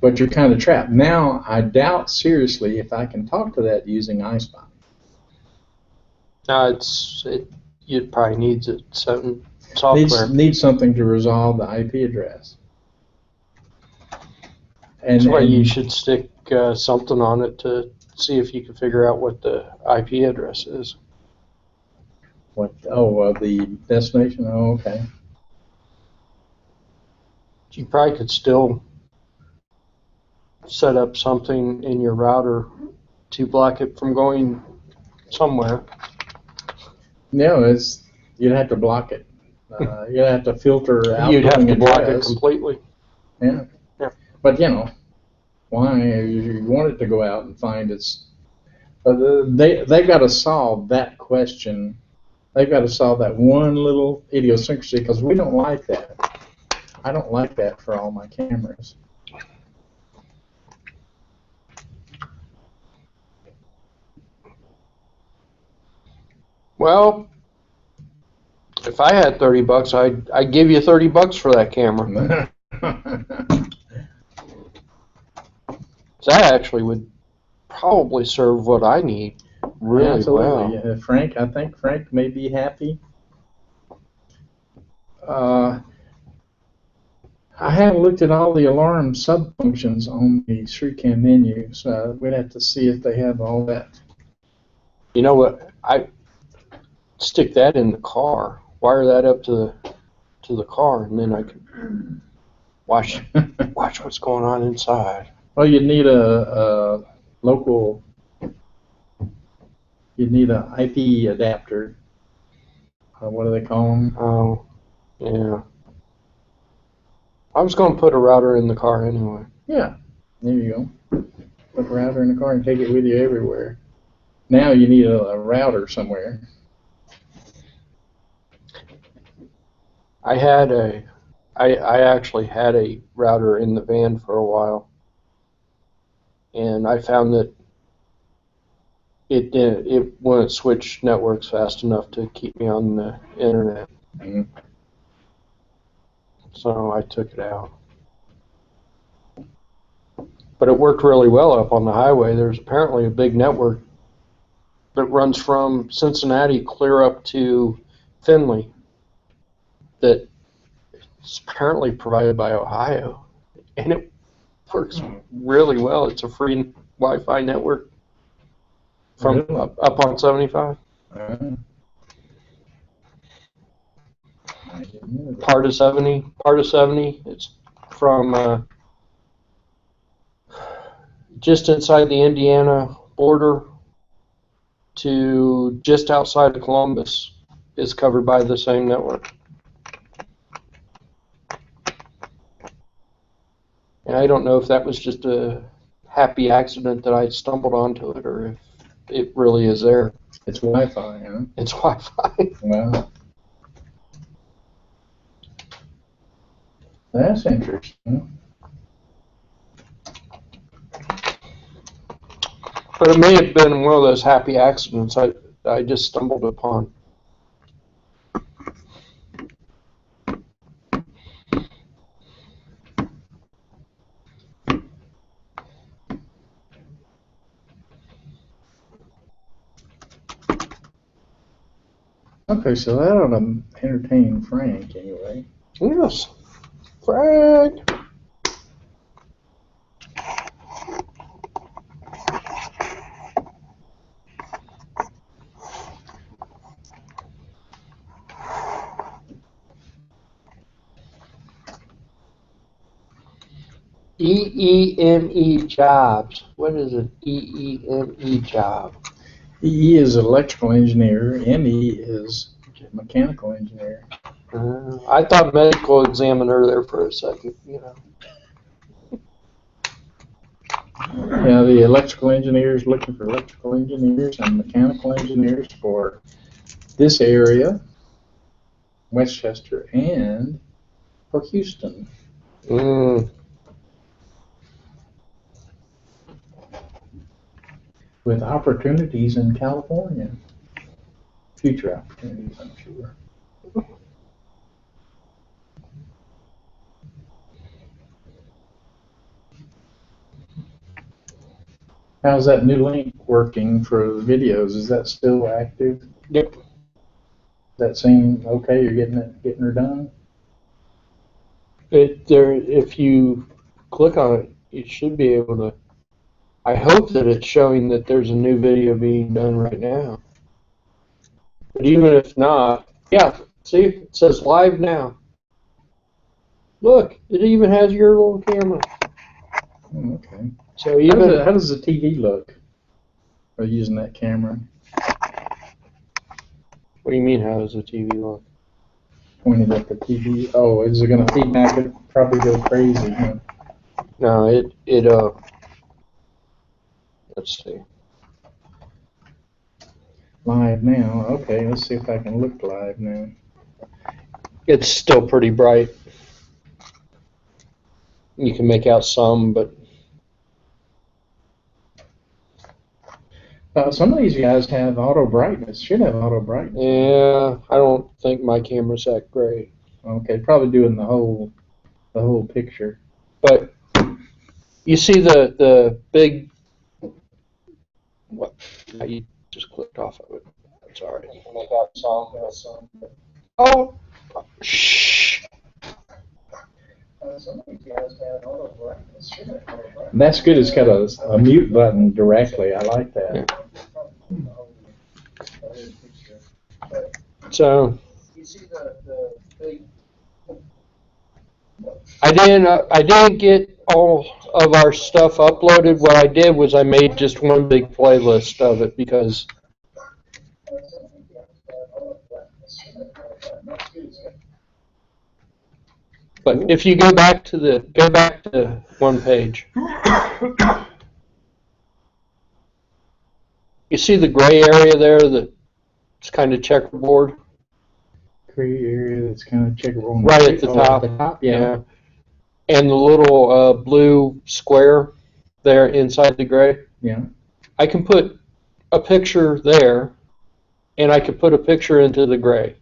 but you're kind of trapped. Now, I doubt seriously if I can talk to that using iSpy. You'd probably need some software. Needs something to resolve the IP address. That's why you should stick something on it to see if you can figure out what the IP address is. What? Oh, the destination? Oh, okay. You probably could still set up something in your router to block it from going somewhere. No, you'd have to block it. You'd have to filter out. You'd have to block it completely. Yeah. But why? You want it to go out and find its. They've got to solve that question. They've got to solve that one little idiosyncrasy because we don't like that. I don't like that for all my cameras. Well, if I had $30, I'd give you $30 for that camera. That actually would probably serve what I need really well. Yeah, Frank, I think Frank may be happy. I haven't looked at all the alarm sub-functions on the ShreeCam menu, so we'd have to see if they have all that. You know what? I stick that in the car, wire that up to the car, and then I can watch what's going on inside. Well, you'd need a local. You'd need an IP adapter. What do they call them? Oh, yeah. I was going to put a router in the car anyway. Yeah, there you go. Put a router in the car and take it with you everywhere. Now you need a router somewhere. I actually had a router in the van for a while, and I found that it wouldn't switch networks fast enough to keep me on the internet. Mm-hmm. So I took it out. But it worked really well up on the highway. There's apparently a big network that runs from Cincinnati clear up to Findlay that is apparently provided by Ohio. And it works really well. It's a free Wi-Fi network from up on 75. Part of 70. It's from just inside the Indiana border to just outside of Columbus is covered by the same network. And I don't know if that was just a happy accident that I stumbled onto it or if it really is there. It's Wi-Fi, huh? It's Wi-Fi. Wow. That's interesting. But it may have been one of those happy accidents I just stumbled upon. Okay, so that ought to entertain Frank anyway. Yes. Frank! EEME jobs. What is an EEME job? EE is electrical engineer. ME is mechanical engineer. I thought medical examiner there for a second, you know. Yeah, the electrical engineers looking for electrical engineers and mechanical engineers for this area, Westchester, and for Houston. With opportunities in California. Future opportunities, I'm sure. How's that new link working for the videos? Is that still active? Yep. Does that seem okay? You're getting her done? If you click on it, you should be able to. I hope that it's showing that there's a new video being done right now. But even if not, yeah, see, it says live now. Look, it even has your little camera. Okay. So even How does the TV look? Are you using that camera? What do you mean? How does the TV look? Pointed at the TV. Oh, is it going to feedback? It probably go crazy. Huh? No, let's see. Live now. Okay, let's see if I can look live now. It's still pretty bright. You can make out some, but Some of these guys have auto brightness. Should have auto brightness. yeah, I don't think my camera's that great. Okay, probably doing the whole picture. But you see the big. What? You just clicked off of it. That's all right. Make out some. Oh, shh. That's good. It's got a mute button directly. I like that. Yeah. So I didn't get all of our stuff uploaded. What I did was I made just one big playlist of it because but if you go back to one page. You see the gray area there that's kind of checkerboard? Gray area that's kind of checkerboard. Right at the top. At the top, yeah. And the little blue square there inside the gray. Yeah. I can put a picture there, and I could put a picture into the gray.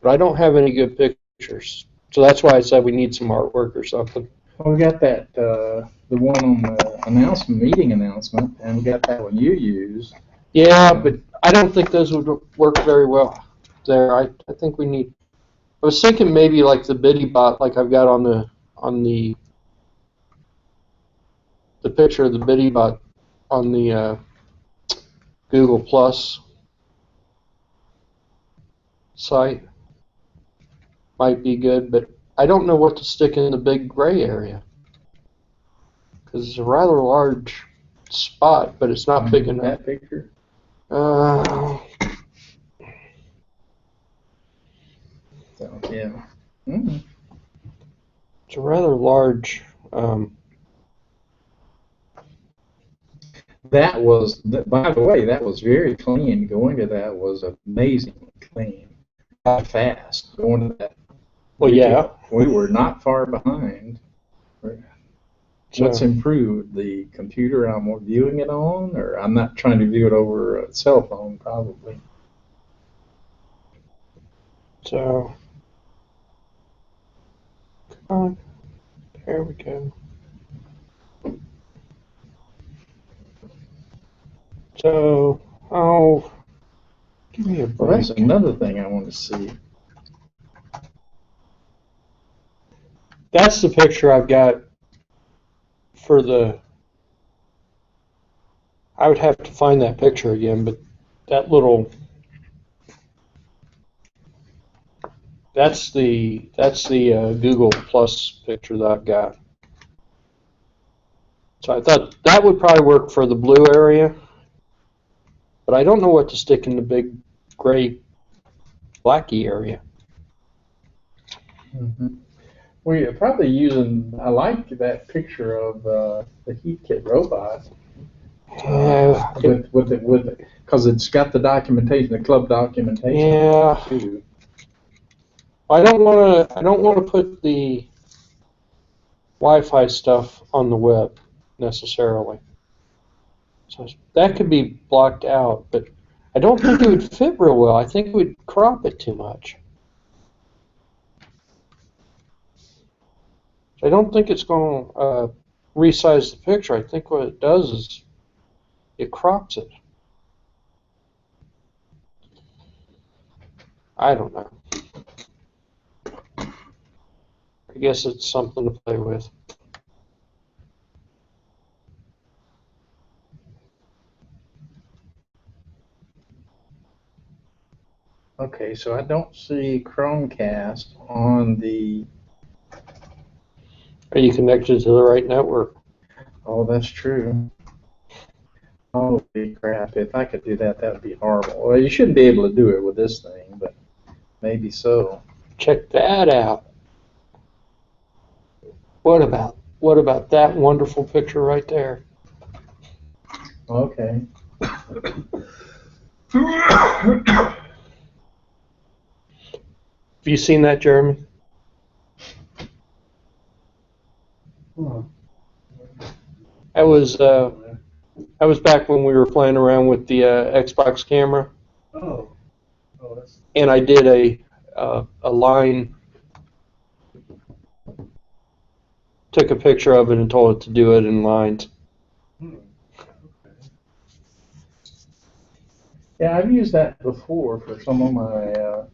But I don't have any good pictures. So that's why I said we need some artwork or something. Well, we got that, the one on the meeting announcement, and we got that one you used. Yeah, but I don't think those would work very well there. I think we need. I was thinking maybe like the Bitty bot, like I've got on the picture of the Bitty bot on the Google Plus site might be good, but I don't know what to stick in the big gray area because it's a rather large spot, but it's not big enough. That picture. So, Yeah. Mm-hmm. It's a rather large. That was, by the way, that was very clean. Going to that was amazingly clean. Fast. Going to that. Well, yeah. We were not far behind. What's So, improved? The computer I'm viewing it on, or I'm not trying to view it over a cell phone, probably. so come on. There we go. So, give me a break. Well, that's another thing I want to see. That's the picture I've got for the. I would have to find that picture again, but that little. That's the Google Plus picture that I've got. So I thought that would probably work for the blue area, but I don't know what to stick in the big gray blacky area. Mm-hmm. We're probably using. I like that picture of the Heat Kit robot. With it, because it's got the documentation, the club documentation. Yeah. Too. I don't want to put the Wi-Fi stuff on the web necessarily. So that could be blocked out, but I don't think it would fit real well. I think it would crop it too much. I don't think it's going to resize the picture. I think what it does is it crops it. I don't know. I guess it's something to play with. Okay, so I don't see Chromecast on the. Are you connected to the right network? Oh, that's true. Holy crap! If I could do that, that would be horrible. Well, you shouldn't be able to do it with this thing, but maybe so. Check that out. What about that wonderful picture right there? Okay. Have you seen that, Jeremy? That was back when we were playing around with the Xbox camera, Oh, that's. and I did a line, took a picture of it and told it to do it in lines. Yeah, I've used that before for some of my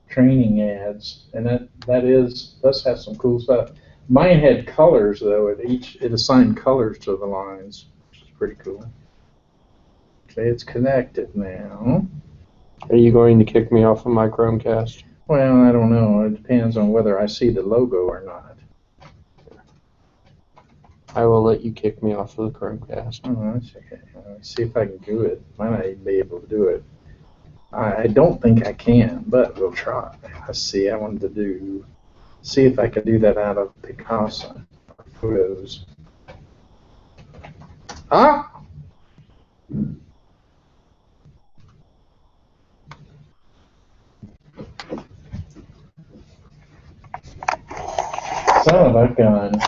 training ads, and does have some cool stuff. Mine had colors though. It assigned colors to the lines, which is pretty cool. Okay, it's connected now. Are you going to kick me off of my Chromecast? Well, I don't know. It depends on whether I see the logo or not. I will let you kick me off of the Chromecast. Oh, that's okay. Let's see if I can do it. Might not even be able to do it. I don't think I can, but we'll try. Let's see. I wanted to see if I could do that out of Picasso photos. Ah! Son of a gun.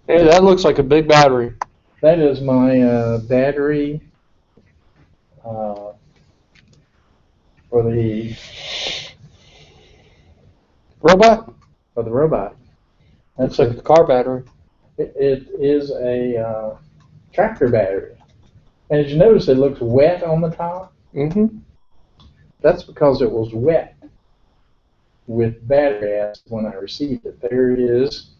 Hey, that looks like a big battery. That is my battery for the Robot? robot. Looks like a car battery. It is a tractor battery. And as you notice, it looks wet on the top. Mm-hmm. That's because it was wet with battery acid when I received it. There it is.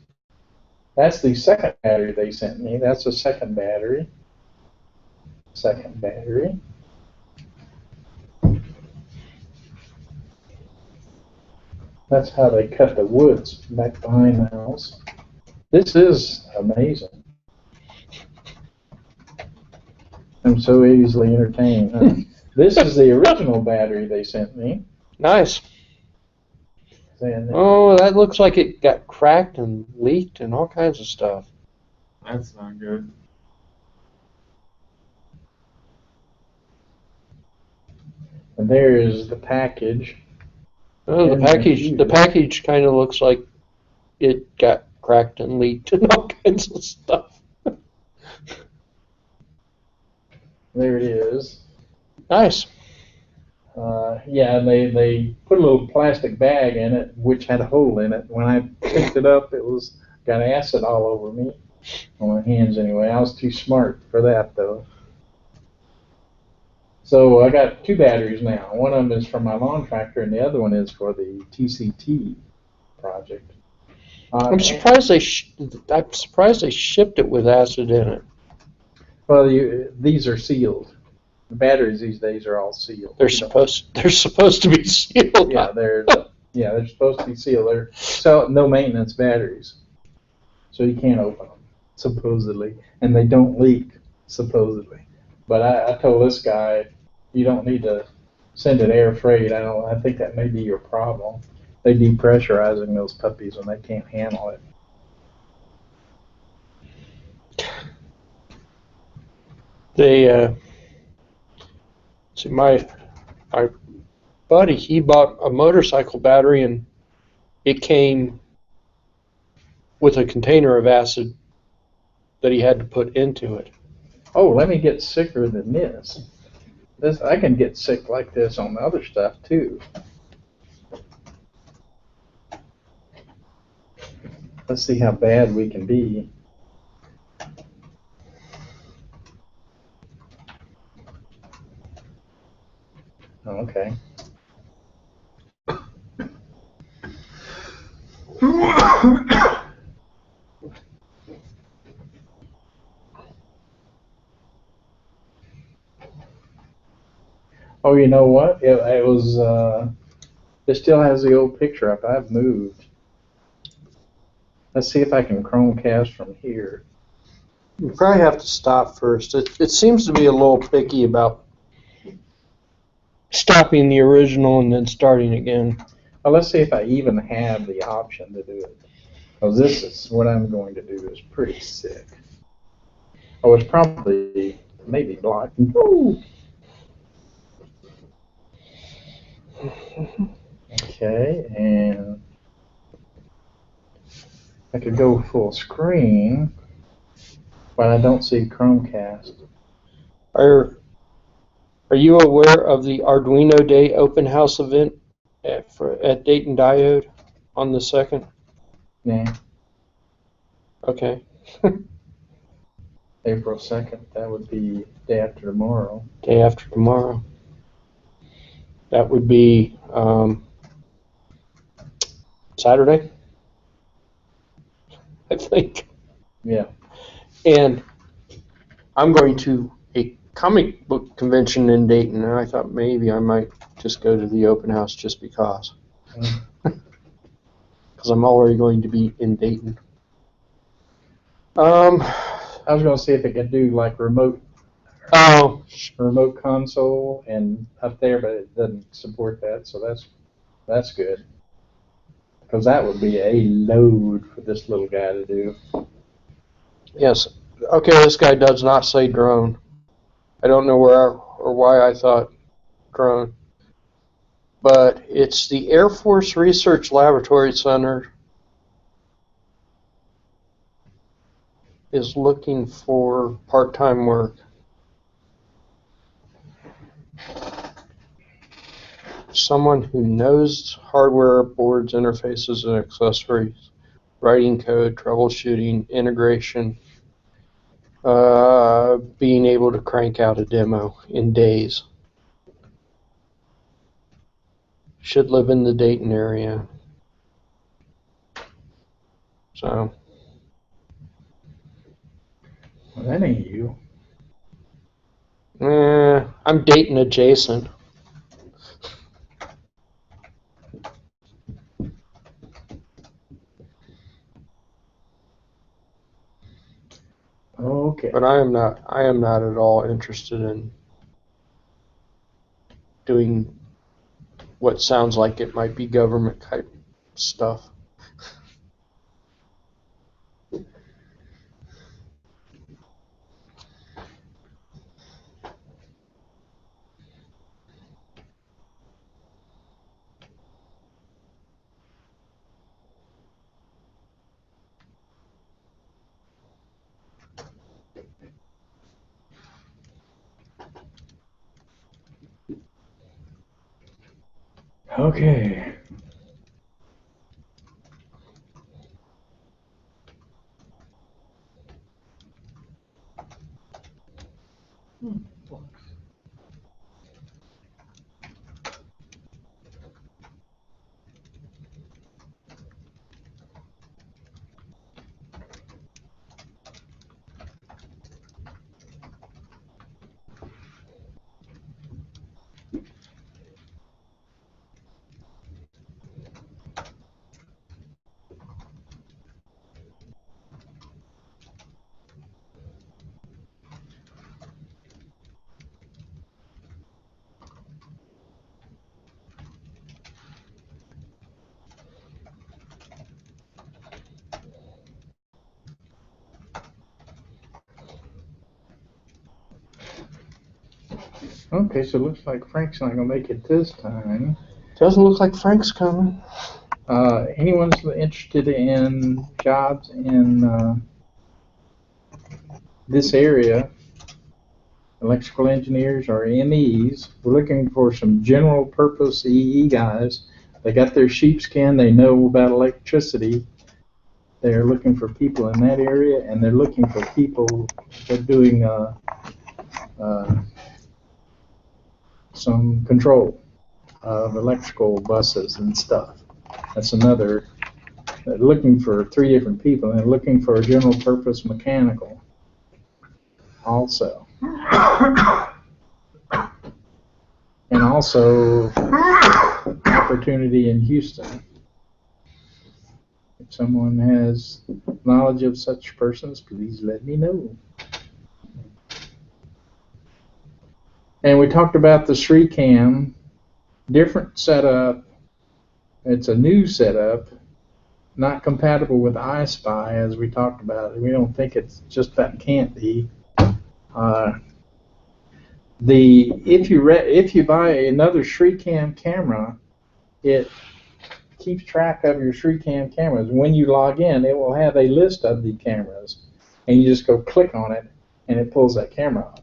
That's the second battery they sent me. That's the second battery. Second battery. That's how they cut the woods back behind the house. This is amazing. I'm so easily entertained. Huh? This is the original battery they sent me. Nice. And Oh, that looks like it got cracked and leaked and all kinds of stuff. That's not good. there is the package. Oh, And the package kind of looks like it got cracked and leaked and all kinds of stuff. There it is. Nice. Yeah, and they put a little plastic bag in it, which had a hole in it. When I picked it up, it was got acid all over me, on my hands anyway. I was too smart for that though. So I got two batteries now. One of them is for my lawn tractor, and the other one is for the TCT project. I'm surprised they shipped it with acid in it. Well, these are sealed. The batteries these days are all sealed. They're supposed to be sealed. Yeah, they're supposed to be sealed. They're no maintenance batteries, so you can't open them supposedly, and they don't leak supposedly. But I told this guy, you don't need to send it air freight. I think that may be your problem. They depressurizing those puppies when they can't handle it. They see my buddy. He bought a motorcycle battery and it came with a container of acid that he had to put into it. Oh, let me get sicker than this. I can get sick like this on the other stuff too. Let's see how bad we can be. Okay. Oh, you know what? It was. It still has the old picture up. I've moved. Let's see if I can Chromecast from here. You probably have to stop first. It seems to be a little picky about stopping the original and then starting again. Well, let's see if I even have the option to do it. Because this is what I'm going to do is pretty sick. Oh, it's probably maybe blocked. Ooh. Okay, and I could go full screen, but I don't see Chromecast. Are you aware of the Arduino Day open house event at Dayton Diode on the 2nd? Nah, Okay. April 2nd. That would be day after tomorrow. Day after tomorrow. That would be Saturday, I think. Yeah. And I'm going to a comic book convention in Dayton, and I thought maybe I might just go to the open house just because. Because I'm already going to be in Dayton. I was going to see if it could do like remote console and up there, but it doesn't support that, so that's good. Because that would be a load for this little guy to do. Yes. Okay, this guy does not say drone. I don't know where or why I thought drone. But it's the Air Force Research Laboratory Center is looking for part-time work. Someone who knows hardware, boards, interfaces, and accessories, writing code, troubleshooting, integration, being able to crank out a demo in days. Should live in the Dayton area. So. Well, that ain't you. I'm Dayton adjacent. Okay. But I am not at all interested in doing what sounds like it might be government type stuff. Okay. Okay, so it looks like Frank's not going to make it this time. Doesn't look like Frank's coming. Anyone's interested in jobs in this area, electrical engineers or MEs, we're looking for some general purpose EE guys. They got their sheepskin, they know about electricity. They're looking for people in that area, and they're looking for people that are doing some control of electrical buses and stuff. That's another. They're looking for 3 different people, and they're looking for a general purpose mechanical also. And also opportunity in Houston. If someone has knowledge of such persons, please let me know. And we talked about the ShriCam, different setup. It's a new setup, not compatible with iSpy, as we talked about. We don't think it's just that can't be. If you buy another ShriCam camera, it keeps track of your ShriCam cameras. When you log in, it will have a list of the cameras, and you just go click on it, and it pulls that camera up.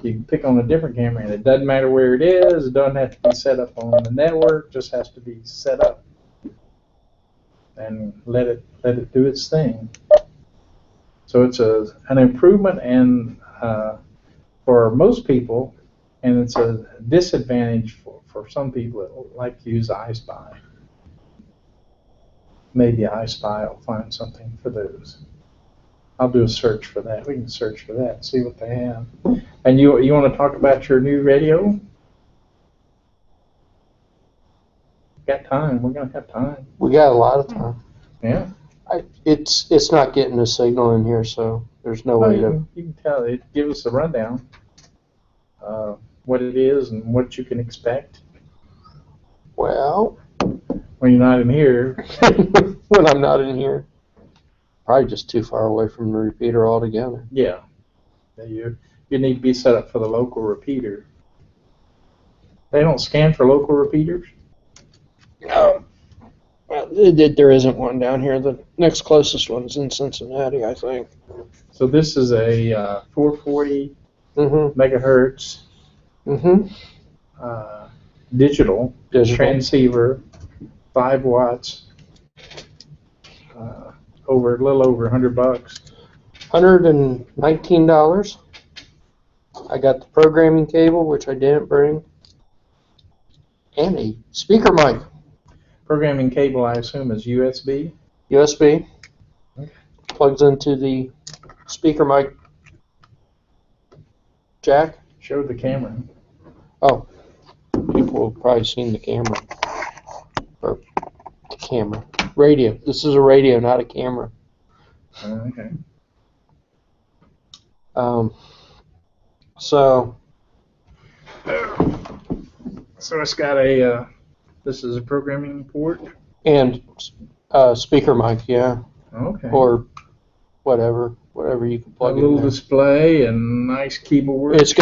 You can pick on a different camera, and it doesn't matter where it is. It doesn't have to be set up on the network. Just has to be set up, and let it do its thing. So it's an improvement, and for most people, and it's a disadvantage for some people that like to use iSpy. Maybe iSpy will find something for those. I'll do a search for that. We can search for that and see what they have. And you want to talk about your new radio? Got time. We're going to have time. We got a lot of time. Yeah. It's not getting a signal in here, so there's no way to. You can tell. It give us a rundown. What it is and what you can expect. Well, when you're not in here. When I'm not in here. Probably just too far away from the repeater altogether. Yeah. You need to be set up for the local repeater. They don't scan for local repeaters? No. Well, there isn't one down here. The next closest one's in Cincinnati, I think. So this is a 440 megahertz digital transceiver, 5 watts, a little over $100. $119. I got the programming cable, which I didn't bring, and a speaker mic. Programming cable, I assume, is USB? USB. Okay. Plugs into the speaker mic jack. Show the camera. Oh, people have probably seen the camera. Or the camera. Radio. This is a radio, not a camera. Okay. So it's got this is a programming port? And speaker mic, yeah. Okay. Or whatever you can plug in. A little display and nice keyboard. It's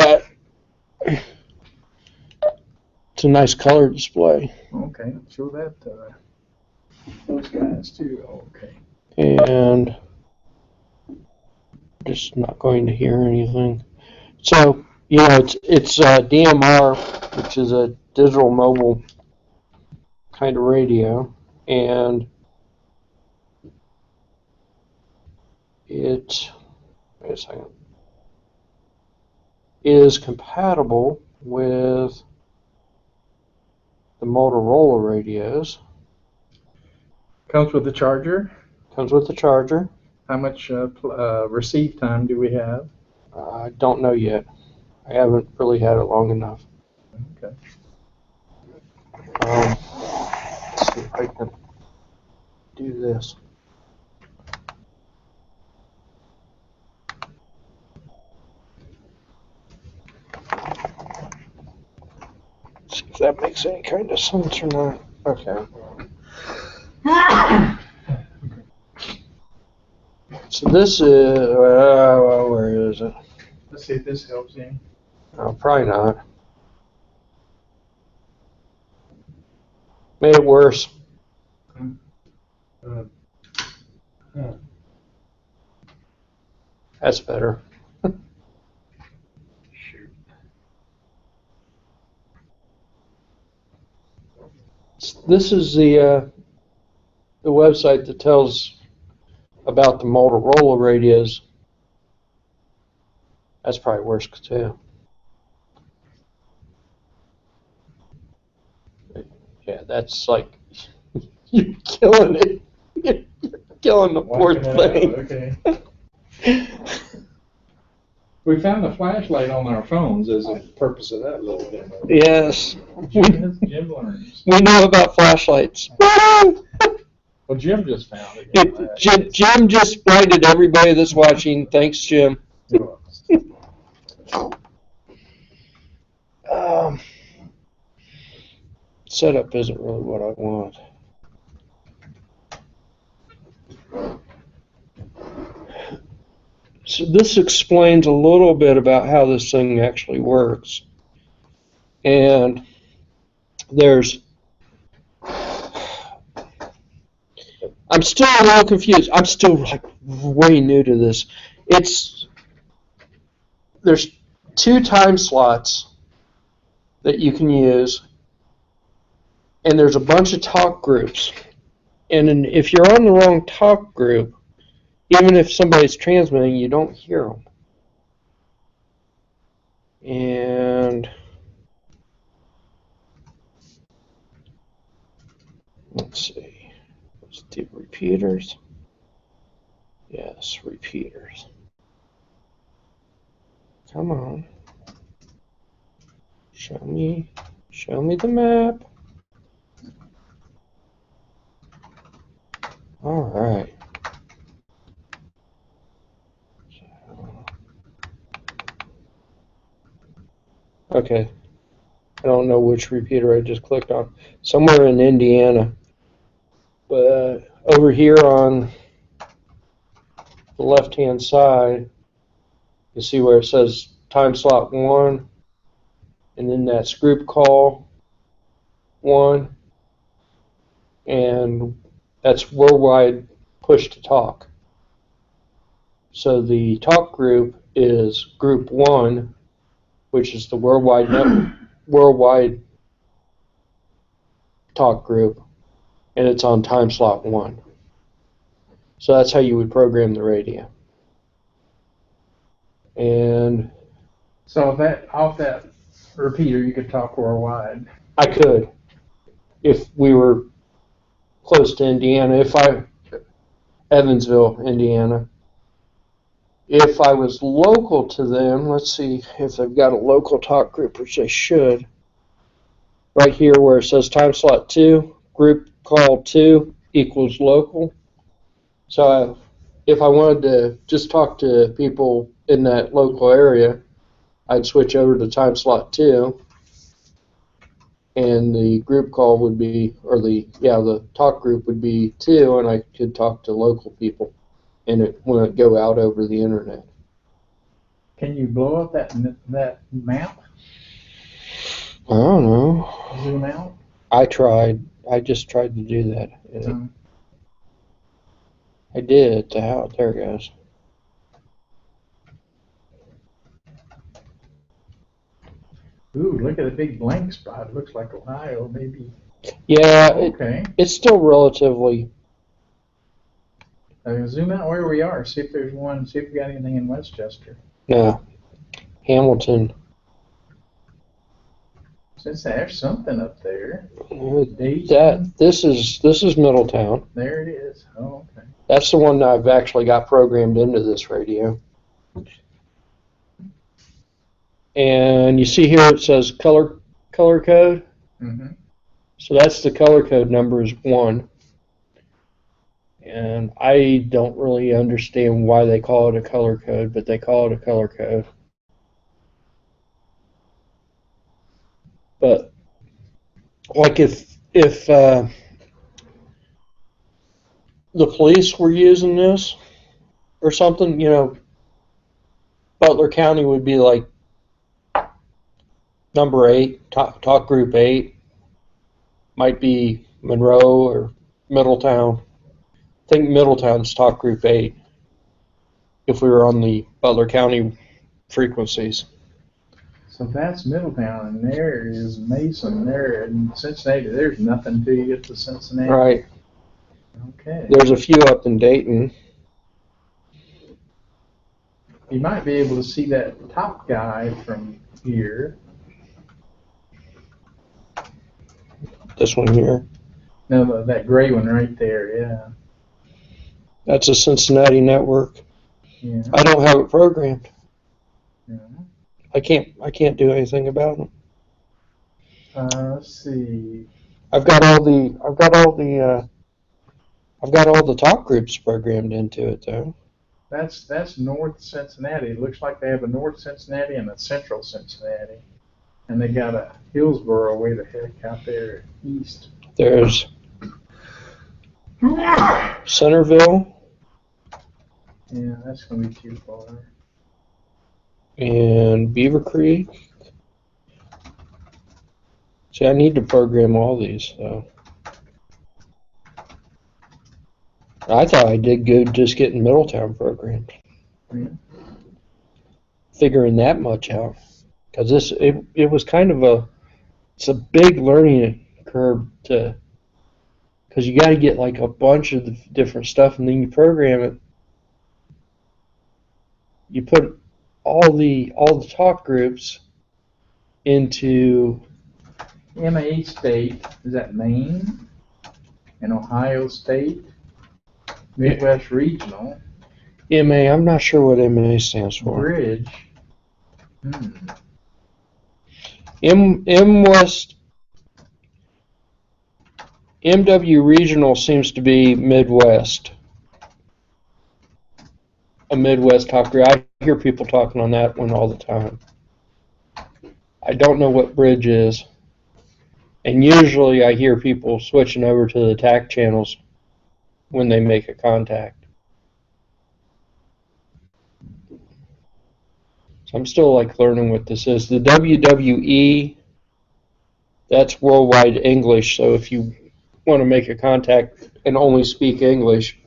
a nice color display. Okay, show that those guys too. Okay. And just not going to hear anything. So, it's DMR, which is a digital mobile kind of radio, and it, wait a second, is compatible with the Motorola radios. Comes with the charger. Comes with the charger. How much receive time do we have? I don't know yet. I haven't really had it long enough. Okay. Let's see if I can do this. See if that makes any kind of sense or not. Okay. So this is, well, where is it? Let's see if this helps you. No, probably not. Made it worse. That's better. Shoot. This is the website that tells about the Motorola radios. That's probably worse too. Yeah, that's like, you're killing it. You're killing the poor Wiping it out, thing. okay. We found the flashlight on our phones as a purpose of that little demo. Yes. Jim learns. We know about flashlights. Well, Jim just found it. Jim just blinded everybody that's watching. Thanks, Jim. Setup isn't really what I want. So this explains a little bit about how this thing actually works. And there's, I'm still a little confused. I'm still like way new to this. There's 2 time slots that you can use, and there's a bunch of talk groups. And if you're on the wrong talk group, even if somebody's transmitting, you don't hear them. And let's see. Let's do repeaters. Yes, repeaters. Come on. Show me the map. All right. Okay. I don't know which repeater I just clicked on. Somewhere in Indiana. But over here on the left-hand side, you see where it says time slot 1, and then that's group call 1, and that's worldwide push to talk. So the talk group is group 1, which is the worldwide talk group, and it's on time slot 1. So that's how you would program the radio. And so that off that repeater, you could talk worldwide. I could, if we were close to Indiana, Evansville, Indiana. If I was local to them, let's see if they've got a local talk group, which they should. Right here where it says time slot 2, group call 2 equals local. So if I wanted to just talk to people in that local area, I'd switch over to time slot 2, and the group call would be, or the talk group would be 2, and I could talk to local people, and it wouldn't go out over the internet. Can you blow up that map? I don't know. Zoom out? I just tried to do that. I did. There it goes. Ooh, look at the big blank spot. It looks like Ohio, maybe. Yeah, okay. It's still relatively. Zoom out where we are. See if there's one. See if we got anything in Westchester. No. Hamilton. Since there's something up there. This is Middletown. There it is. Oh, okay. That's the one that I've actually got programmed into this radio. And you see here it says color code. Mm-hmm. So that's the color code number is 1. And I don't really understand why they call it a color code, but they call it a color code. But like if the police were using this or something, Butler County would be like number 8, talk group 8, might be Monroe or Middletown. I think Middletown's talk group 8 if we were on the Butler County frequencies. So that's Middletown, and there is Mason there in Cincinnati. There's nothing till you get to Cincinnati. Right. Okay. There's a few up in Dayton. You might be able to see that top guy from here. This one here. No, that gray one right there, yeah. That's a Cincinnati network. Yeah. I don't have it programmed. Yeah. I can't do anything about them. Let's see. I've got all the talk groups programmed into it though. That's North Cincinnati. It looks like they have a North Cincinnati and a Central Cincinnati. And they got a Hillsboro way the heck out there east. There's Centerville Yeah, that's going to be too far. and Beaver Creek. See, I need to program all these, so. I thought I did good just getting Middletown programmed. Yeah. Figuring that much out. Because it was kind of it's a big learning curve because you got to get like a bunch of the different stuff and then you program it. You put all the talk groups into MA State, is that Maine? And Ohio State? Midwest Regional? MA. I'm not sure what MA stands for. Bridge? MW Regional seems to be Midwest. A Midwest talk group. I hear people talking on that one all the time. I don't know what Bridge is. And usually I hear people switching over to the TAC channels when they make a contact. So I'm still like learning what this is. The WWE, that's worldwide English. So if you want to make a contact and only speak English,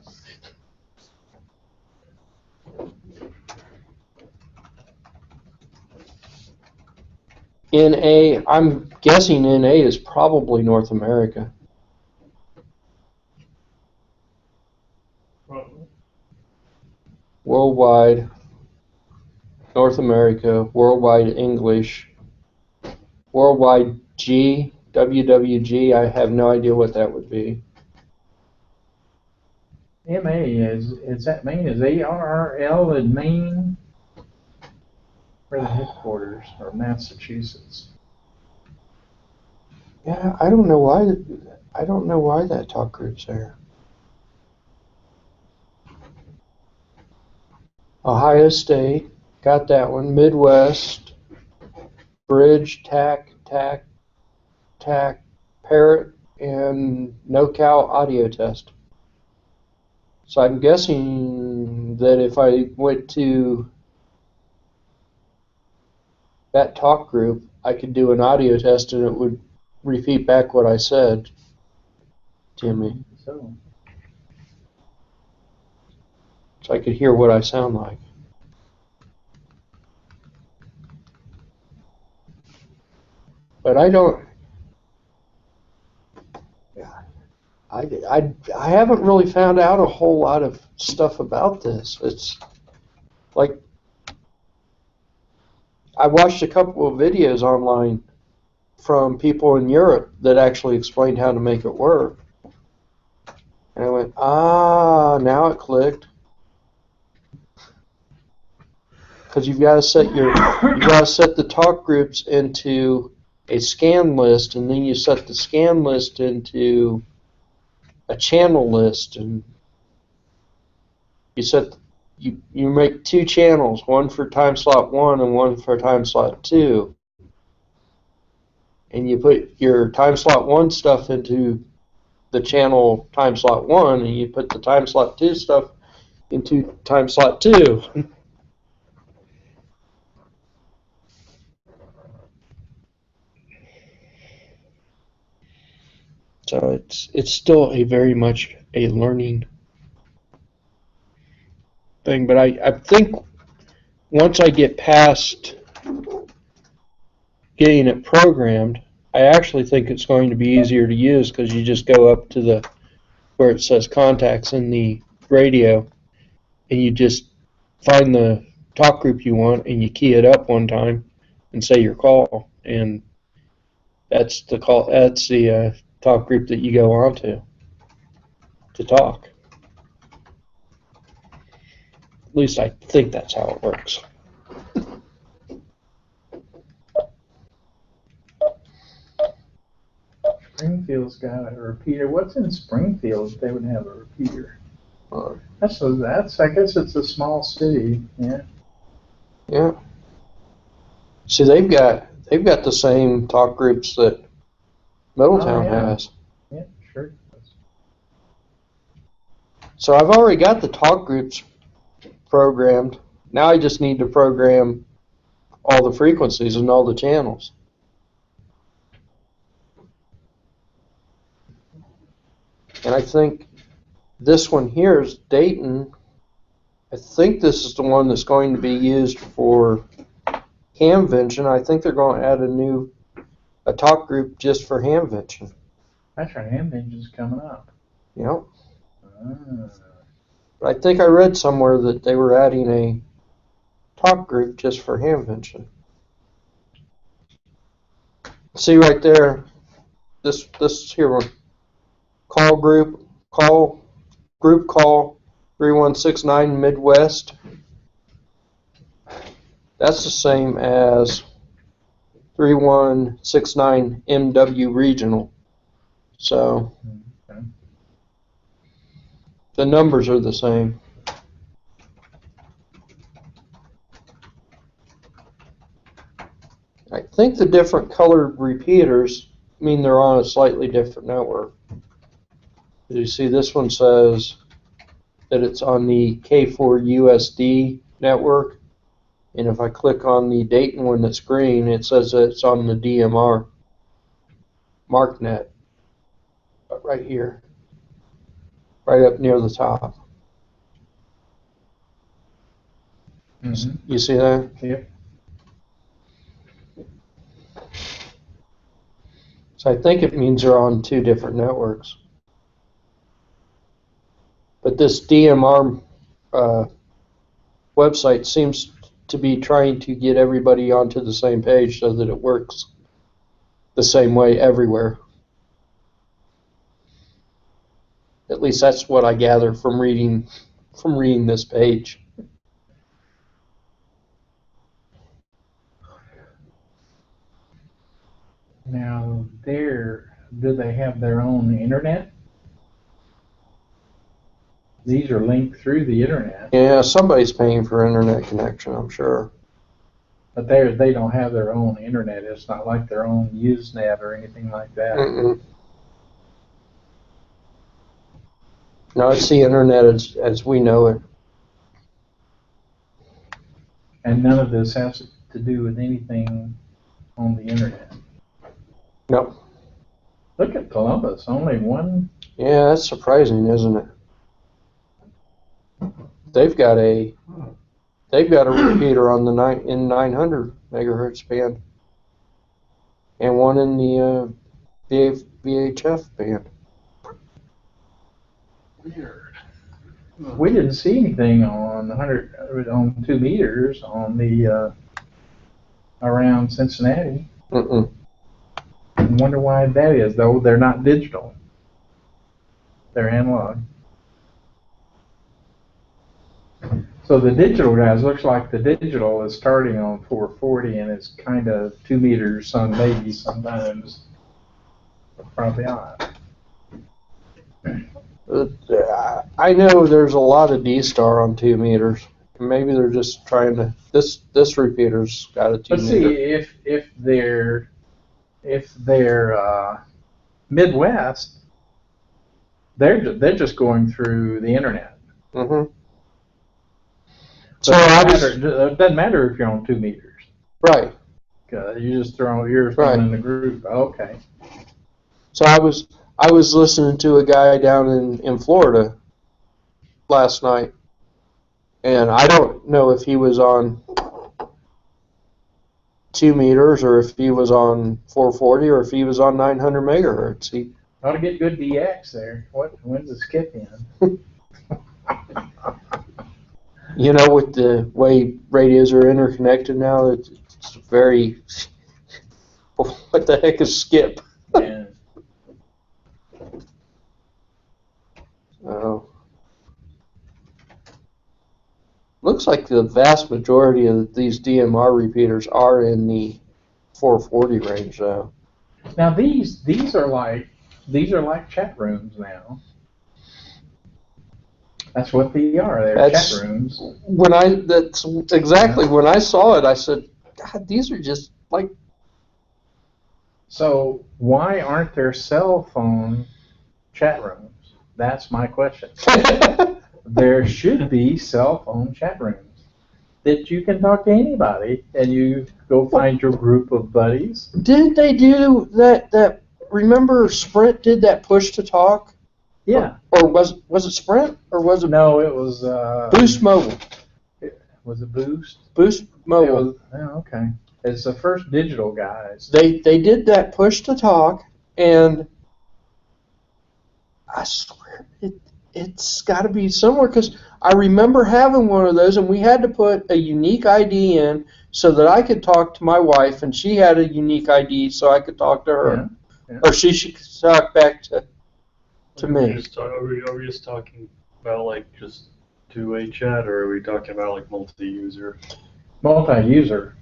NA, I'm guessing NA is probably North America. Worldwide, North America, worldwide English, worldwide G, WWG, I have no idea what that would be. MA is that Maine? Is ARRL in Maine? Where the headquarters or Massachusetts? Yeah, I don't know why that talk group's there. Ohio State, got that one. Midwest, Bridge, TAC, Parrot, and NoCal audio test. So I'm guessing that if I went to that talk group, I could do an audio test and it would repeat back what I said to me. So I could hear what I sound like. But I don't. I haven't really found out a whole lot of stuff about this. It's like I watched a couple of videos online from people in Europe that actually explained how to make it work. And I went, now it clicked. Because you've got to set the talk groups into a scan list, and then you set the scan list into a channel list, and you make two channels, one for time slot 1 and one for time slot 2. And you put your time slot 1 stuff into the channel time slot 1, and you put the time slot 2 stuff into time slot 2. So it's still a very much a learning thing, but I think once I get past getting it programmed, I actually think it's going to be easier to use because you just go up to where it says contacts in the radio and you just find the talk group you want and you key it up one time and say your call, and that's the call. That's the talk group that you go on to talk. At least I think that's how it works. Springfield's got a repeater. What's in Springfield if they would have a repeater? That's. I guess it's a small city. Yeah. Yeah. See, they've got the same talk groups that Middletown has. Yeah, sure. So I've already got the talk groups programmed. Now I just need to program all the frequencies and all the channels. And I think this one here is Dayton. I think this is the one that's going to be used for Hamvention. I think they're going to add a talk group just for Hamvention. That's right, Hamvention's coming up. Yep. Ah. But I think I read somewhere that they were adding a talk group just for Hamvention. See right there, this here one. Group call 3169 Midwest. That's the same as 3169 MW Regional. So Okay. the numbers are the same. I think the different colored repeaters mean they're on a slightly different network. You see this one says that it's on the K4USD network, and if I click on the Dayton one that's green, it says that it's on the DMR MarkNet, right here, right up near the top. Mm-hmm. You see that? Yep. So I think it means they're on two different networks. But this DMR website seems to be trying to get everybody onto the same page so that it works the same way everywhere. At least that's what I gather from reading this page. Now, do they have their own internet? These are linked through the internet. Yeah, somebody's paying for internet connection, I'm sure. But they don't have their own internet. It's not like their own Usenet or anything like that. Mm-mm. No, it's the internet as we know it. And none of this has to do with anything on the internet. No. Look at Columbus, only one. Yeah, that's surprising, isn't it? They've got a repeater on the 900 megahertz band, and one in the VHF band. Weird. We didn't see anything on 2 meters on the around Cincinnati. Mm-mm. I wonder why that is, though. They're not digital. They're analog. So the digital guys, looks like the digital is starting on 440 and it's kind of 2 meters, maybe sometimes, but probably not. I know there's a lot of D-Star on 2 meters. Maybe they're just trying to. This repeater's got a 2 Let's meter. see if they're Midwest, they're just going through the internet. Mm-hmm. So it doesn't matter if you're on 2 meters. Right. You just throw yours Right. in the group. Okay. So I was listening to a guy down in Florida last night, and I don't know if he was on 2 meters or if he was on 440 or if he was on 900 megahertz. He Ought to get good DX there. When's the skip in? You know, with the way radios are interconnected now, it's very. What the heck is skip? Yeah. Looks like the vast majority of these DMR repeaters are in the 440 range, though. Now these are like chat rooms now. That's what they are. They're chat rooms. That's exactly when I saw it. I said, "God, these are just like." So why aren't there cell phone chat rooms? That's my question. There should be cell phone chat rooms that you can talk to anybody, and you go find your group of buddies. Didn't they do that? Remember, Sprint did that push to talk? Yeah. Or was it Sprint or was it? No, it was Boost Mobile. Was it Boost? Boost Mobile. Okay. It's the first digital guys. They did that push to talk, and I swear it's got to be somewhere, because I remember having one of those, and we had to put a unique ID in so that I could talk to my wife, and she had a unique ID so I could talk to her, or she should talk back to me. Are we just talking about like just two-way chat, or are we talking about like multi-user? Multi-user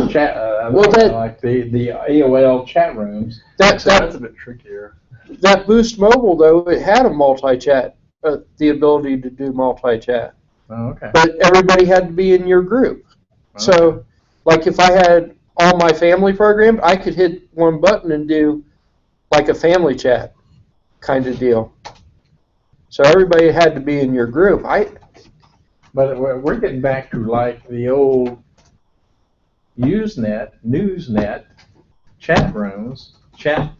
chat. Like the AOL chat rooms. That's a bit trickier. That Boost Mobile, though, it had a multi-chat, the ability to do multi-chat. Oh, okay. But everybody had to be in your group. Okay. So, like if I had all my family programmed, I could hit one button and do like a family chat kind of deal. So everybody had to be in your group. But we're getting back to like the old Usenet, Newsnet, chat rooms, chat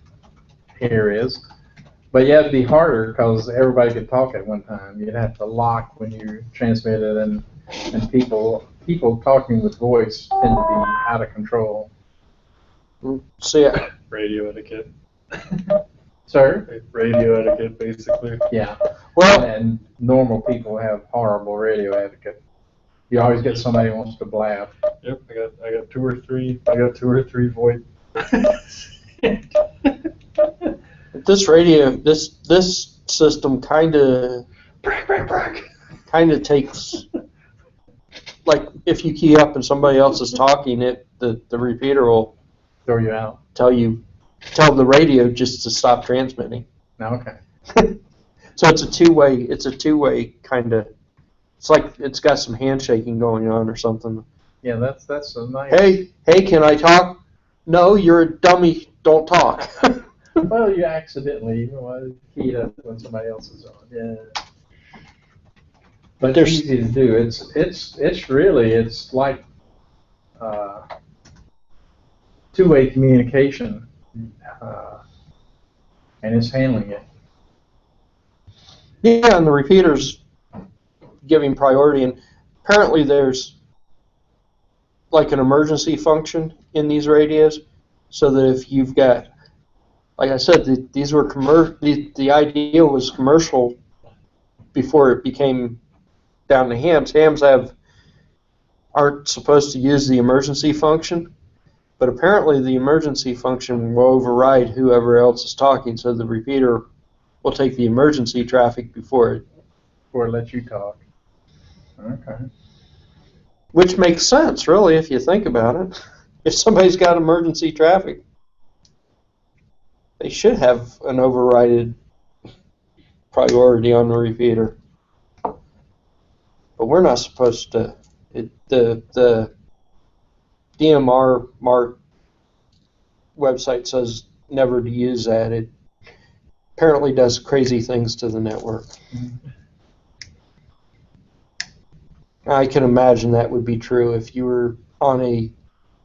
areas. But yeah, it'd be harder because everybody could talk at one time. You'd have to lock when you transmitted, and people talking with voice tend to be out of control. So yeah. Radio etiquette. Sir? Radio etiquette, basically. Yeah. Well, and normal people have horrible radio etiquette. You always get somebody who wants to blab. Yep, I got two or three voice. This system kind of takes, like if you key up and somebody else is talking, the repeater will throw you out. Tell the radio just to stop transmitting. Okay. So it's a two-way kind of. It's like it's got some handshaking going on or something. Yeah, that's a nice. Hey, can I talk? No, you're a dummy. Don't talk. Well, you accidentally keyed up when somebody else is on. Yeah. But it's easy to do. It's like two-way communication, and it's handling it. Yeah, and the repeater's giving priority, and apparently there's like an emergency function in these radios, so that if you've got, like I said, these were the idea was commercial before it became down to hams. Hams aren't supposed to use the emergency function, but apparently the emergency function will override whoever else is talking, so the repeater will take the emergency traffic before it lets you talk. Okay. Which makes sense, really, if you think about it. If somebody's got emergency traffic, they should have an overrided priority on the repeater. But we're not supposed to. The DMR Mark website says never to use that. It apparently does crazy things to the network. Mm-hmm. I can imagine that would be true if you were on a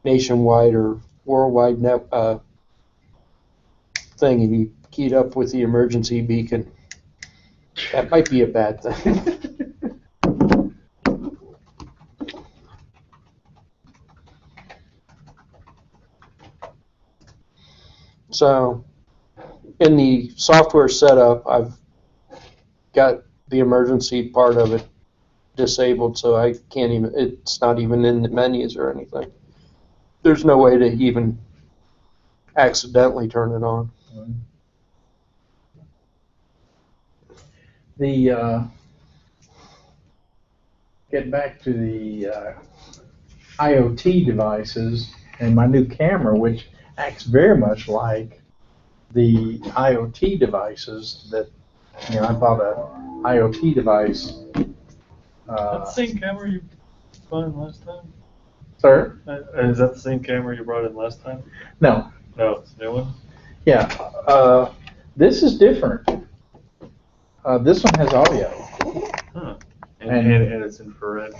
nationwide or worldwide net thing and you keyed up with the emergency beacon. That might be a bad thing. So, in the software setup, I've got the emergency part of it disabled, so I can't even, it's not even in the menus or anything. There's no way to even accidentally turn it on. the get back to the IoT devices and my new camera, which acts very much like the IoT devices that, I bought a IoT device. That the same camera you brought in last time? Sir? Is that the same camera you brought in last time? No. No, it's a new one? Yeah. This is different. This one has audio. Huh. And it's infrared.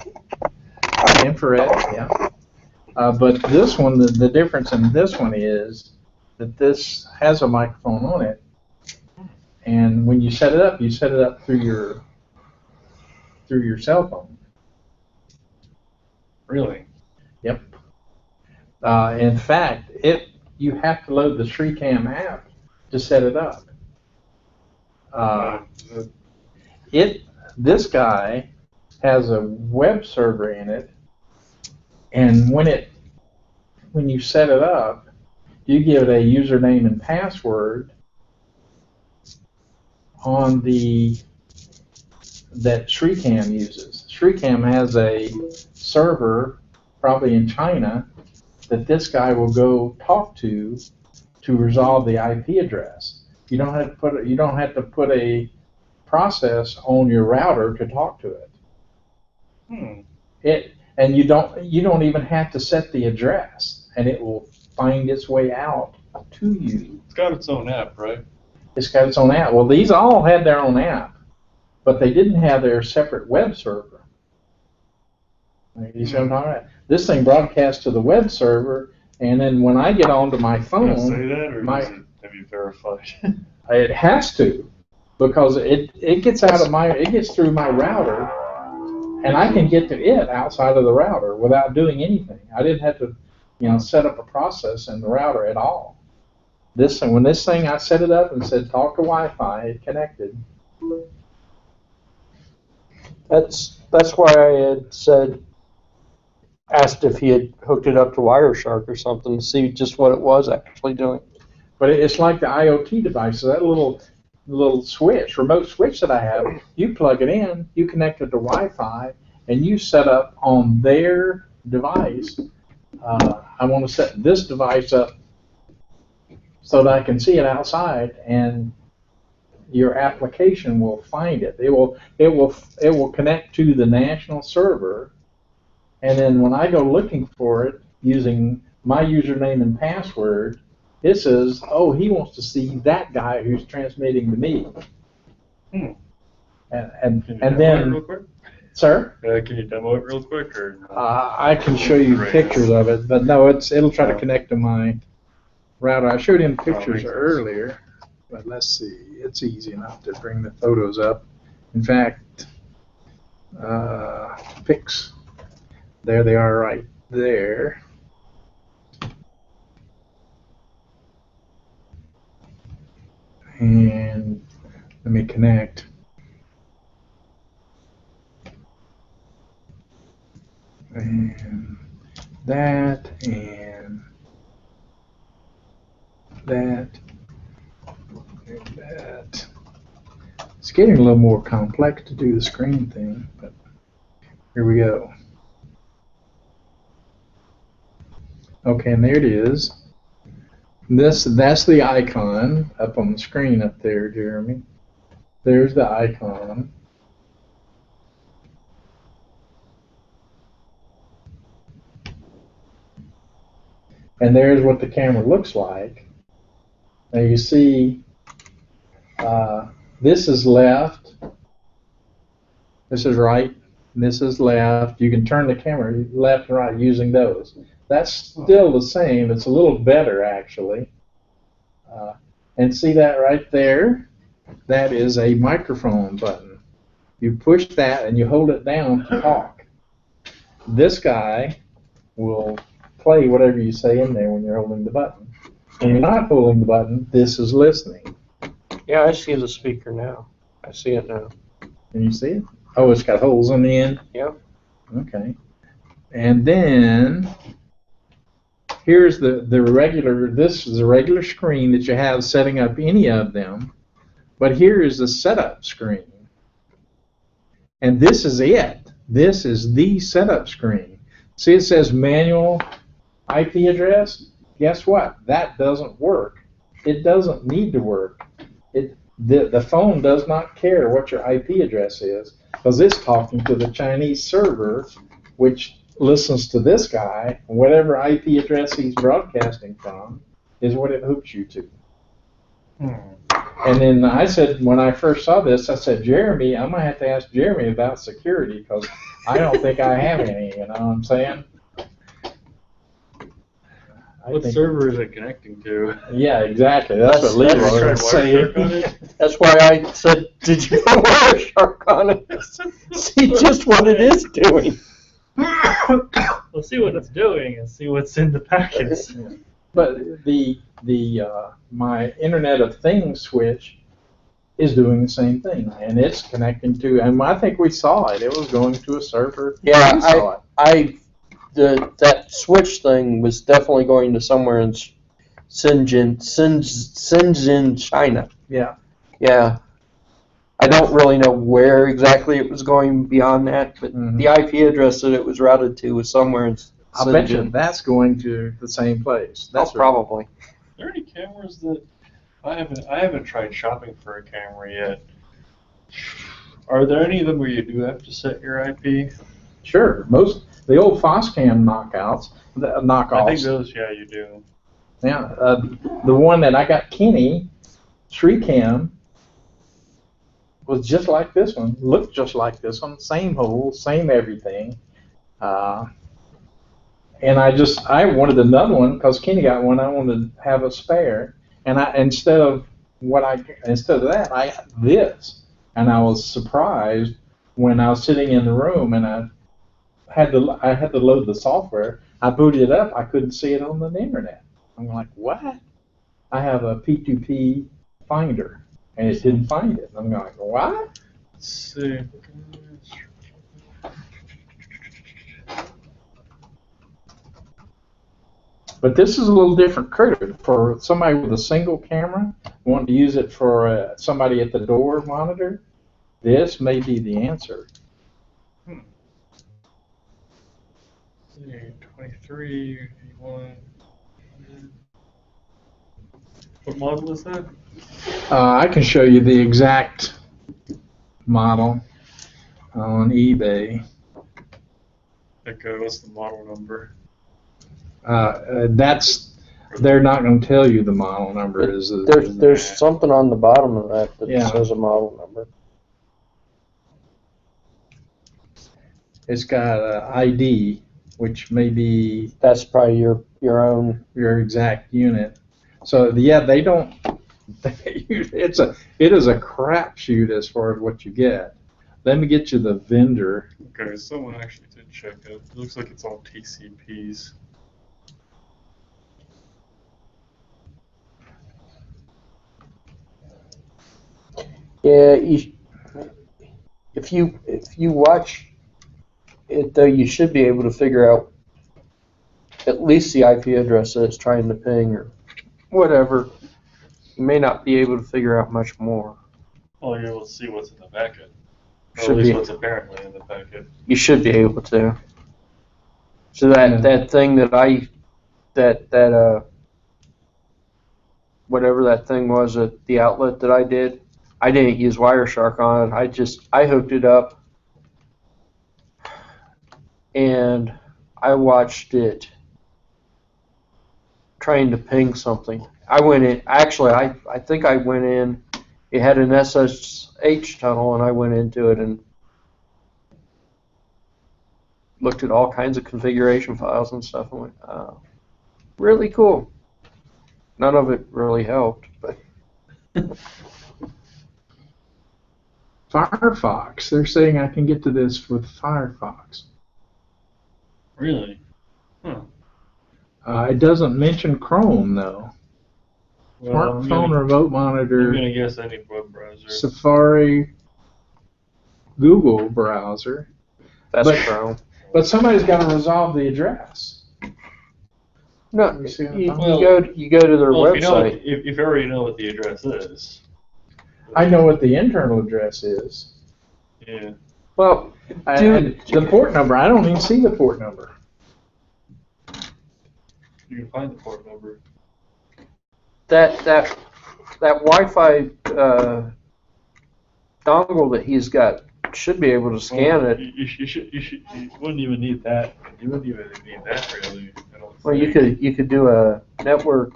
Infrared, yeah. But this one, the difference in this one is that this has a microphone on it, and when you set it up through your cell phone. Really? Yep. In fact, you have to load the ShreeCam app to set it up. This guy has a web server in it, and when you set it up, you give it a username and password on that ShreeCam uses. ShreeCam has a server, probably in China, that this guy will go talk to resolve the IP address. You don't have to put a process on your router to talk to it. And you don't even have to set the address, and it will find its way out to you. It's got its own app, right? It's got its own app. Well, these all had their own app, but they didn't have their separate web server. You see what I'm talking about? This thing broadcasts to the web server, and then when I get onto my phone, Can I say that, or have you verified? It has to, because it gets through my router, and I can get to it outside of the router without doing anything. I didn't have to, set up a process in the router at all. When I set it up and said talk to Wi-Fi, it connected. That's why I had asked if he had hooked it up to Wireshark or something to see just what it was actually doing. But it's like the IoT devices, that little remote switch that I have. You plug it in, you connect it to Wi-Fi, and you set up on their device. I want to set this device up so that I can see it outside, and your application will find it. It will connect to the national server, and then when I go looking for it using my username and password, it says, "Oh, he wants to see that guy who's transmitting to me." And then, real quick? Sir? Can you demo it real quick, or? I can show you pictures of it, but no, it'll try to connect to my router. I showed him pictures earlier, but let's see. It's easy enough to bring the photos up. In fact, pics. There they are, right there. And let me connect. And that, and that, and that. It's getting a little more complex to do the screen thing, but here we go. Okay, and there it is. That's the icon up on the screen up there, Jeremy. There's the icon. And there's what the camera looks like. Now you see, this is left, this is right, and this is left. You can turn the camera left and right using those. That's still the same. It's a little better, actually. And see that right there? That is a microphone button. You push that and you hold it down to talk. This guy will play whatever you say in there when you're holding the button. When you're not holding the button, this is listening. Yeah, I see the speaker now. I see it now. Can you see it? Oh, it's got holes on the end? Yep. Okay. And then here's the regular, this is the regular screen that you have setting up any of them. But here is the setup screen. And this is it. This is the setup screen. See, it says manual IP address. Guess what? That doesn't work. It doesn't need to work. The phone does not care what your IP address is because it's talking to the Chinese server, which listens to this guy, and whatever IP address he's broadcasting from is what it hooks you to. And then I said, when I first saw this, I said, Jeremy, I'm going to have to ask Jeremy about security because I don't think I have any, you know what I'm saying? What server is it connecting to? Yeah, exactly. That's what Leroy was saying. That's why I said, did you know Wireshark on it? See just what it is doing. We'll see what it's doing and see what's in the packets. But my Internet of Things switch is doing the same thing, and it's connecting to. And I think we saw it. It was going to a server. Yeah, we saw it. That switch thing was definitely going to somewhere in Shenzhen, China. Yeah. Yeah. I don't really know where exactly it was going beyond that, but the IP address that it was routed to was somewhere in Shenzhen. I bet you that's going to the same place. That's probably. Are there any cameras that I haven't tried shopping for a camera yet? Are there any of them where you do have to set your IP? Sure. The old Foscam knockoffs. I think those, yeah, you do. Yeah. The one that I got Kenny, Shricam, was just like this one. Looked just like this one. Same hole, same everything. And I wanted another one because Kenny got one. I wanted to have a spare, and instead of that, I had this, and I was surprised when I was sitting in the room and I had to load the software. I booted it up. I couldn't see it on the internet. I'm like, what? I have a P2P finder, and it didn't find it. I'm like, what? Let's see. But this is a little different critter. For somebody with a single camera, wanting to use it for somebody at the door monitor, this may be the answer. 23, 81. What model is that? I can show you the exact model on eBay. Okay, what's the model number? They're not going to tell you the model number. There's something on the bottom of that says a model number. It's got an ID, which may be... That's probably your exact unit. So yeah, they don't... it is a crapshoot as far as what you get. Let me get you the vendor. Okay, someone actually did check it. It looks like it's all TCPs. Yeah, if you watch it though, you should be able to figure out at least the IP address that it's trying to ping or whatever. You may not be able to figure out much more. Well, you're able to see what's in the packet. Or Should at least be. what's apparently in the packet. You should be able to. So that thing that whatever that thing was at the outlet that I didn't use Wireshark on it. I hooked it up and I watched it trying to ping something. I went in, actually I think I went in, it had an SSH tunnel and I went into it and looked at all kinds of configuration files and stuff and went, oh, really cool. None of it really helped, but Firefox. They're saying I can get to this with Firefox. Really? Huh. It doesn't mention Chrome, though. Well, Smartphone remote monitor. I'm going to guess any web browser. Safari, Google browser. that's Chrome. But somebody's got to resolve the address. No, You see what I'm you talking go to their Well, if website. you already know what the address is. I know what the internal address is. Yeah. Well, And the port number, I don't even see the port number. You can find the port number. that Wi-Fi dongle that he's got should be able to scan it. You wouldn't even need that. You wouldn't even need that really. I don't Well, think. you could do a network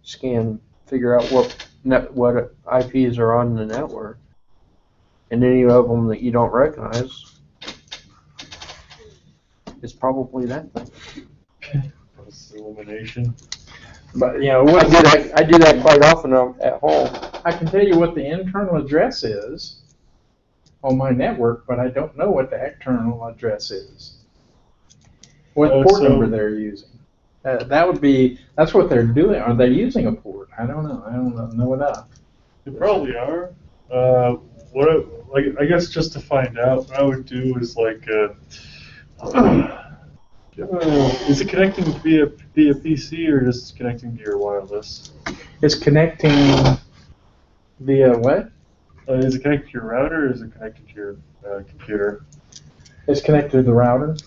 scan, figure out what IPs are on the network, and any of them that you don't recognize. It's probably that thing. Elimination. But you know, I do that quite often at home. I can tell you what the internal address is on my network, but I don't know what the external address is. What port number they're using. That's what they're doing. Are they using a port? I don't know. I don't know enough. They probably are. I guess just to find out, what I would do is is it connecting via PC or just connecting to your wireless? It's connecting via what? Is it connected to your router or is it connected to your computer? It's connected to the router.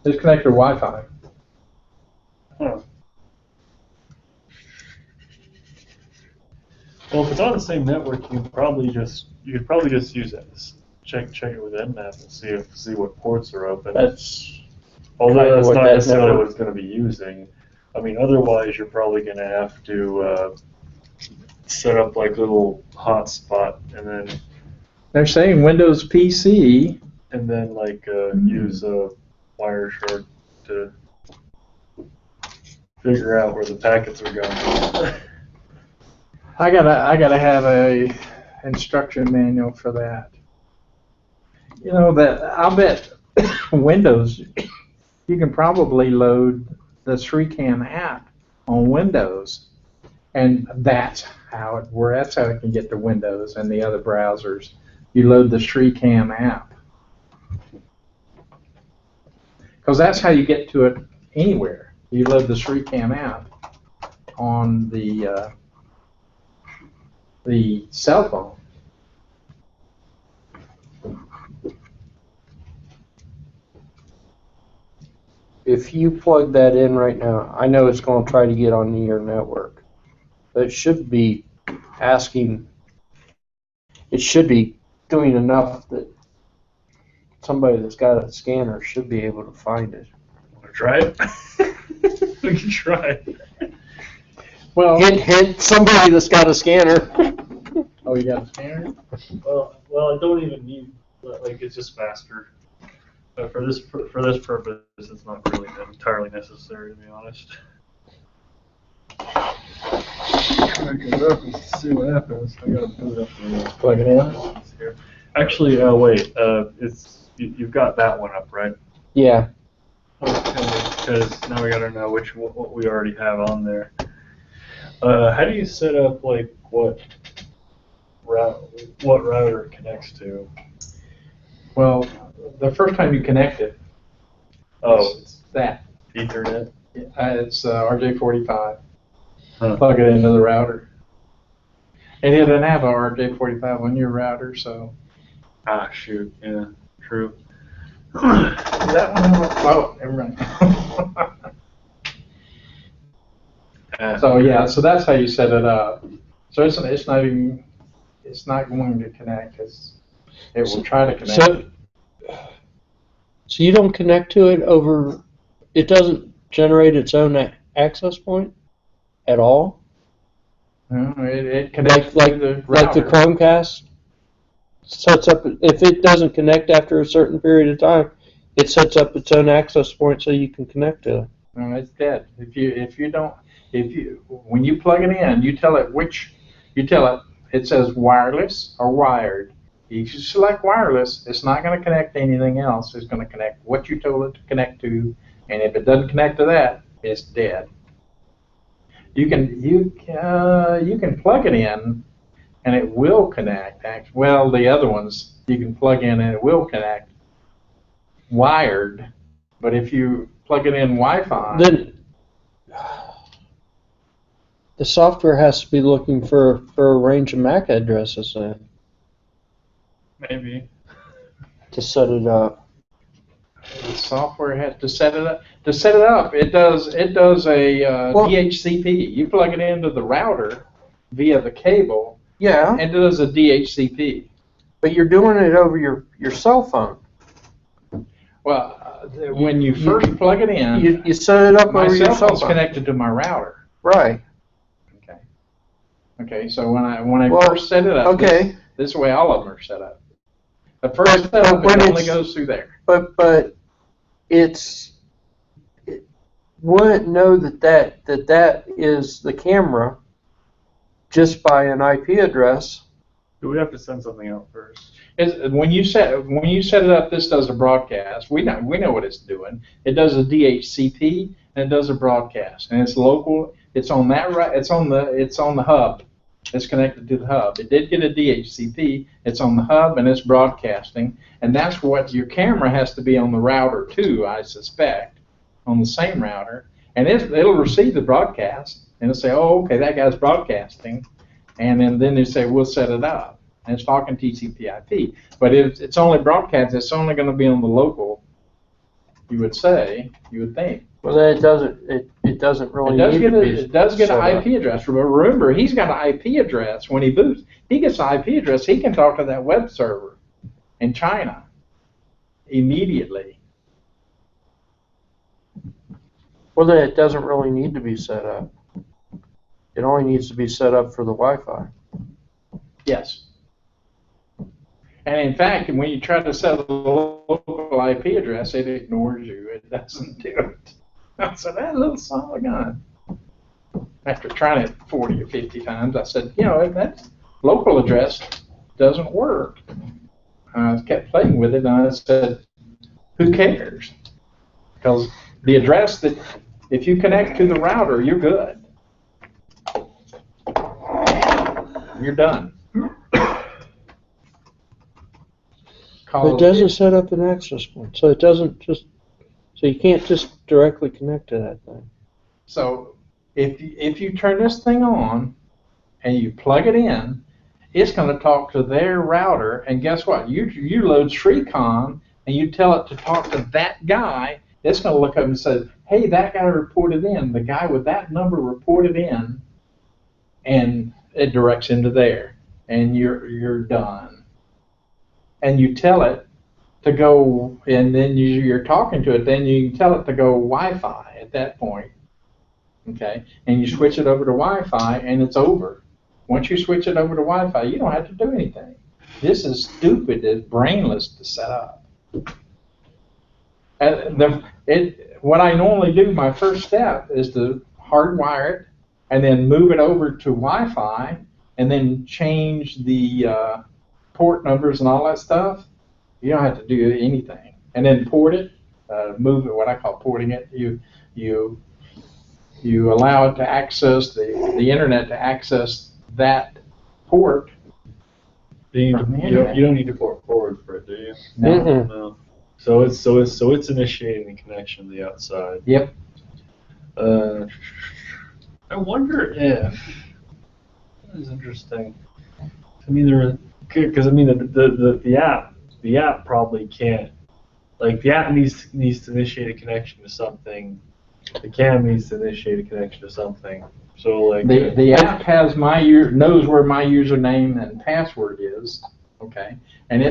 It's connected to Wi-Fi. Huh. Well, if it's on the same network, you could probably just use it. Check it with Nmap and see what ports are open. Although that's not necessarily what it's going to be using. I mean, otherwise you're probably going to have to set up like little hotspot and then. They're saying Windows PC. And then use a Wireshark to figure out where the packets are going. I gotta have a instruction manual for that. You know that I'll bet Windows. You can probably load the ShreeCam app on Windows, and that's how it works. That's how it can get to Windows and the other browsers. You load the ShreeCam app, because that's how you get to it anywhere. You load the ShreeCam app on the cell phone. If you plug that in right now, I know it's going to try to get on your network, but it should be doing enough that somebody that's got a scanner should be able to find it. Want to try it? We can try it. Well, hint, somebody that's got a scanner. Oh, you got a scanner? Well, I don't even need, it's just faster. For this purpose, it's not really entirely necessary, to be honest. I can look and see what happens. I gotta put it up there. Plug it in. Here. Actually, wait. You've got that one up, right? Yeah. Okay, because now we gotta know what we already have on there. How do you set up what router it connects to? Well, the first time you connect it, it's that. Ethernet. It's RJ45. Huh. Plug it into the router. And it doesn't have a RJ45 on your router, so. Ah, shoot. Yeah, true. That one. Oh, never mind. So yeah, so that's how you set it up. So it's not going to connect. It will try to connect. So you don't connect to it over. It doesn't generate its own access point at all. No, it connects like the Chromecast sets up. If it doesn't connect after a certain period of time, it sets up its own access point so you can connect to it. No, it's dead. When you plug it in, you tell it it says wireless or wired. If you select wireless, it's not going to connect to anything else. It's going to connect what you told it to connect to, and if it doesn't connect to that, it's dead. You can plug it in, and it will connect. Well, the other ones you can plug in and it will connect wired, but if you plug it in Wi-Fi, then the software has to be looking for a range of MAC addresses then. Maybe. to set it up. The software has to set it up. To set it up, it does a Well- DHCP. You plug it into the router via the cable, Yeah, and it does a DHCP. but you're doing it over your cell phone. Well, when you first plug it in, You set it up my over your cell cell phone's phone. connected to my router. Right. Okay. Okay. So when I Well, first set it up, okay. this is the way all of them are set up. The first setup, when it only it's- goes through there. But it wouldn't know that is the camera just by an IP address. Do we have to send something out first? When you set it up, this does a broadcast. We know what it's doing. It does a DHCP and it does a broadcast, and it's local. It's on that right. It's on the hub. It's connected to the hub. It did get a DHCP. It's on the hub and it's broadcasting, and that's what your camera has to be on the router too. I suspect on the same router, and it'll receive the broadcast and it'll say, "Oh, okay, that guy's broadcasting," and then they say, "We'll set it up." And it's talking TCP/IP, but it's only broadcast. It's only going to be on the local. You would think. Well, then it doesn't really need to be. It does get set an up. IP address. Remember, he's got an IP address when he boots. He gets an IP address. He can talk to that web server in China immediately. Well, then it doesn't really need to be set up. It only needs to be set up for the Wi-Fi. Yes. And in fact, when you try to set a local IP address, it ignores you. It doesn't do it. So that little son of a gun. After trying it 40 or 50 times, I said, that local address doesn't work. I kept playing with it, and I said, who cares? Because the address that, if you connect to the router, you're good. You're done. It doesn't set up an access point, so so you can't just directly connect to that thing. So if you turn this thing on and you plug it in, it's going to talk to their router, and guess what? You load Shricon and you tell it to talk to that guy. It's going to look up and say, hey, that guy reported in. The guy with that number reported in, and it directs into there, and you're done. And you tell it to go, and then you're talking to it, then you can tell it to go Wi-Fi at that point, okay? And you switch it over to Wi-Fi, and it's over. Once you switch it over to Wi-Fi, you don't have to do anything. This is stupid. It's brainless to set up. What I normally do, my first step, is to hardwire it, and then move it over to Wi-Fi, and then change the port numbers and all that stuff. You don't have to do anything, and then port it, move it. What I call porting it. You allow it to access the internet to access that port. You don't need to port forward for it, do you? No. Mm-mm. No. So it's initiating the connection to the outside. Yep. I wonder if that is interesting. I mean, because the app probably can't. Like the app needs to initiate a connection to something. The cam needs to initiate a connection to something. So like The app has knows where my username and password is, okay, and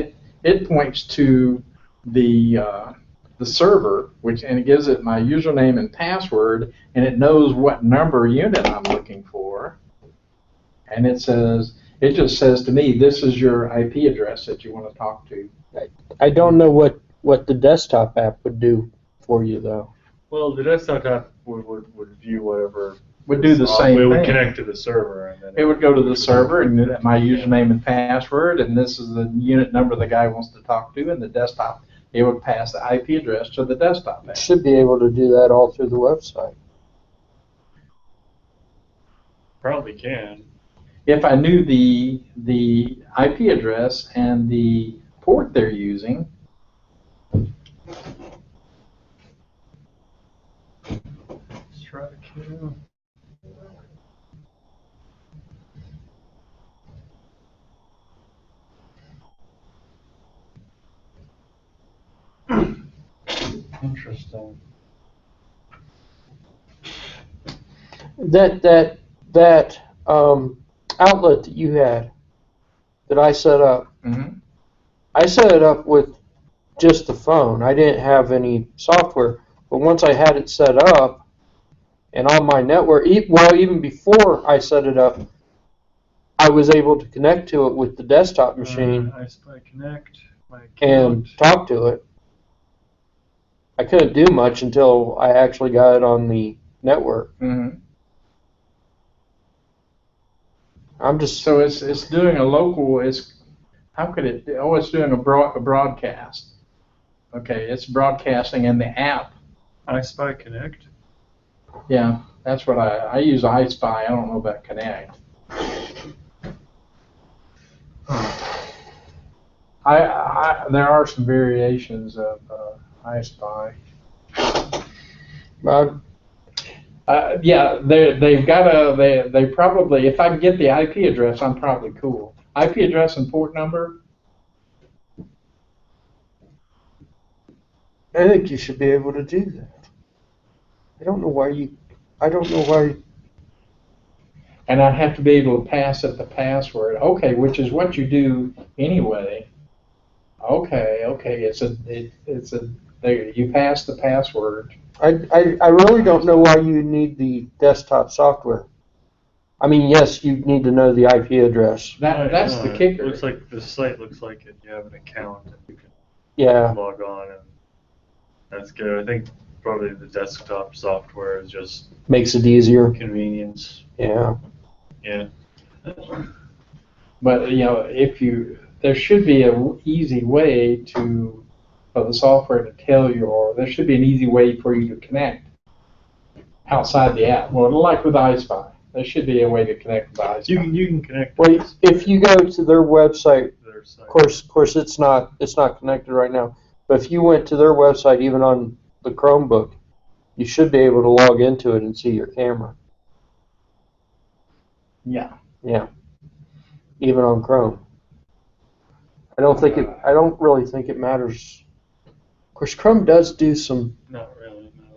it points to the server, and it gives it my username and password, and it knows what number unit I'm looking for, and it just says to me, this is your IP address that you want to talk to. I don't know what the desktop app would do for you, though. well, the desktop app would view whatever. Would do the same It thing. would connect to the server, and then It would go to the server, and my username and password, and this is the unit number the guy wants to talk to, and the desktop, it would pass the IP address to the desktop app. Should be able to do that all through the website. probably can. If I knew the IP address and the port they're using, Let's try to kill. Interesting. That outlet that you had, that I set up, Mm-hmm. I set it up with just the phone. I didn't have any software. But once I had it set up, and on my network, well, even before I set it up, I was able to connect to it with the desktop machine iSpy Connect, my account. and talk to it. I couldn't do much until I actually got it on the network. Mm-hmm. I'm just So it's doing a local. How could it? Oh, it's doing a broadcast. Okay, it's broadcasting in the app. iSpy Connect. Yeah, that's what I use. iSpy. I don't know about Connect. There are some variations of iSpy. Yeah, they've got they probably, if I can get the IP address, I'm probably cool. IP address and port number. I think you should be able to do that. I don't know why. And I'd have to be able to pass it the password. Okay, which is what you do anyway. Okay, there you pass the password. I really don't know why you need the desktop software. I mean, yes, you need to know the IP address. That's the kicker. It looks like the site looks like it. You have an account and you can log on, and that's good. I think probably the desktop software is just makes it easier. Convenience. Yeah. Yeah. But there should be an easy way for the software to tell you, or there should be an easy way for you to connect outside the app. Well, like with iSpy, there should be a way to connect with iSpy. You can connect. Well, if you go to their website, of course, it's not connected right now. But if you went to their website, even on the Chromebook, you should be able to log into it and see your camera. Yeah. Yeah. Even on Chrome. I don't really think it matters. Of course, Chrome does do some. Not really. No.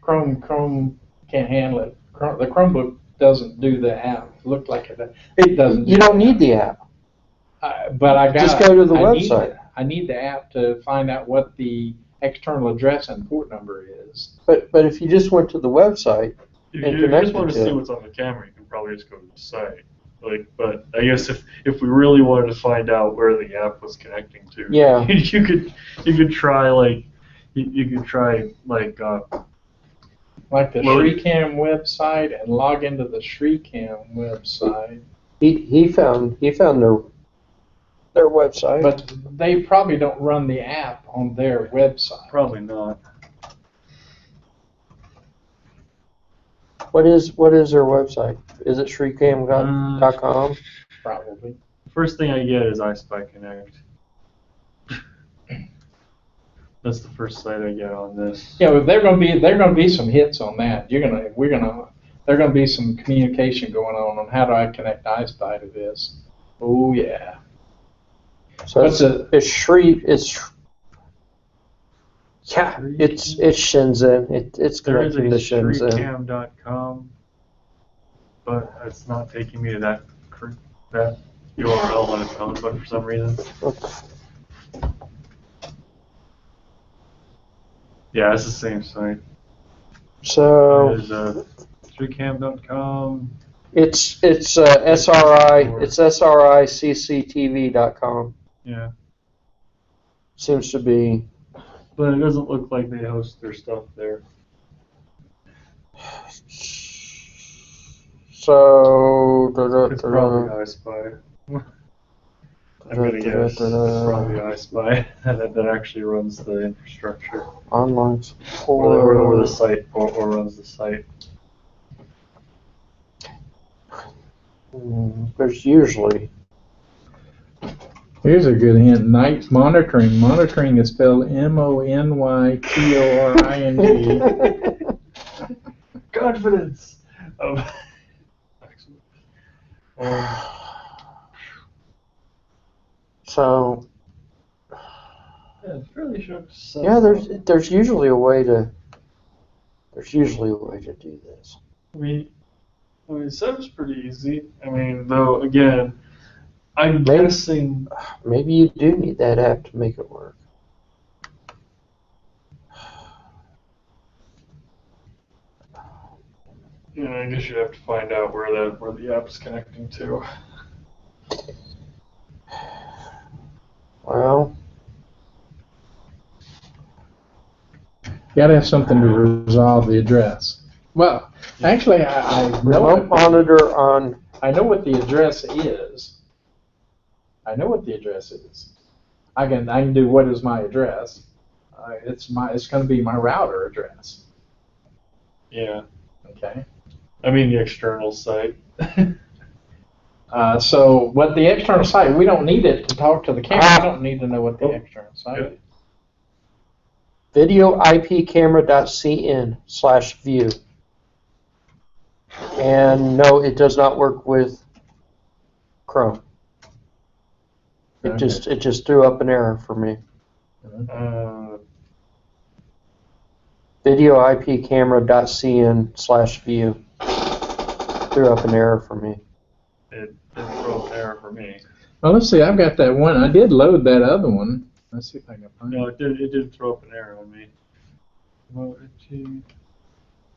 Chrome can't handle it. The Chromebook doesn't do the app. Look like it doesn't. You don't need the app. But just go to the website. I need the app to find out what the external address and port number is. But if you just went to the website If and you connected just want to to see it, what's on the camera, you can probably just go to the site. But I guess if we really wanted to find out where the app was connecting to, yeah, you could try the Shrecam website and log into the Shrecam website. He found their website. But they probably don't run the app on their website. Probably not. What is their website? Is it shrecam.com? Probably. First thing I get is iSpy Connect. That's the first site I get on this. Yeah, well, there gonna be some hits on that. There's gonna be some communication going on how do I connect iSpy to this. Oh yeah. So it's Shenzhen. It's connecting to Shenzhen. Shrecam.com, but it's not taking me to that URL on its own, but for some reason. Yeah, it's the same site. So there's Shrecam.com. It's sricctv.com. Yeah. Seems to be. But it doesn't look like they host their stuff there. So. It's probably iSpy. I'm gonna guess it's probably iSpy that actually runs the infrastructure. Online support. Or the site, or runs the site. There's usually. Here's a good hint. Night monitoring. Monitoring is spelled MONYTORING. Confidence. So. Yeah, it's really sure. Yeah, there's usually a way to do this. I mean, setup's pretty easy. I mean, though, again, I'm guessing. Maybe you do need that app to make it work. Yeah, I guess you have to find out where the app's connecting to. Well, You gotta have something to resolve the address. Well, actually, I know remote monitor on. I know what the address is. I know what the address is. I can do what is my address. It's going to be my router address. Yeah. Okay. I mean the external site. So, what the external site, we don't need it to talk to the camera. We don't need to know what the external site is. Videoipcamera.cn/view. And no, it does not work with Chrome. It just threw up an error for me. Videoipcamera.cn/view threw up an error for me. It didn't throw an error for me. Well, let's see. I've got that one. I did load that other one. Let's see if I can find No, it. it did throw up an error on me.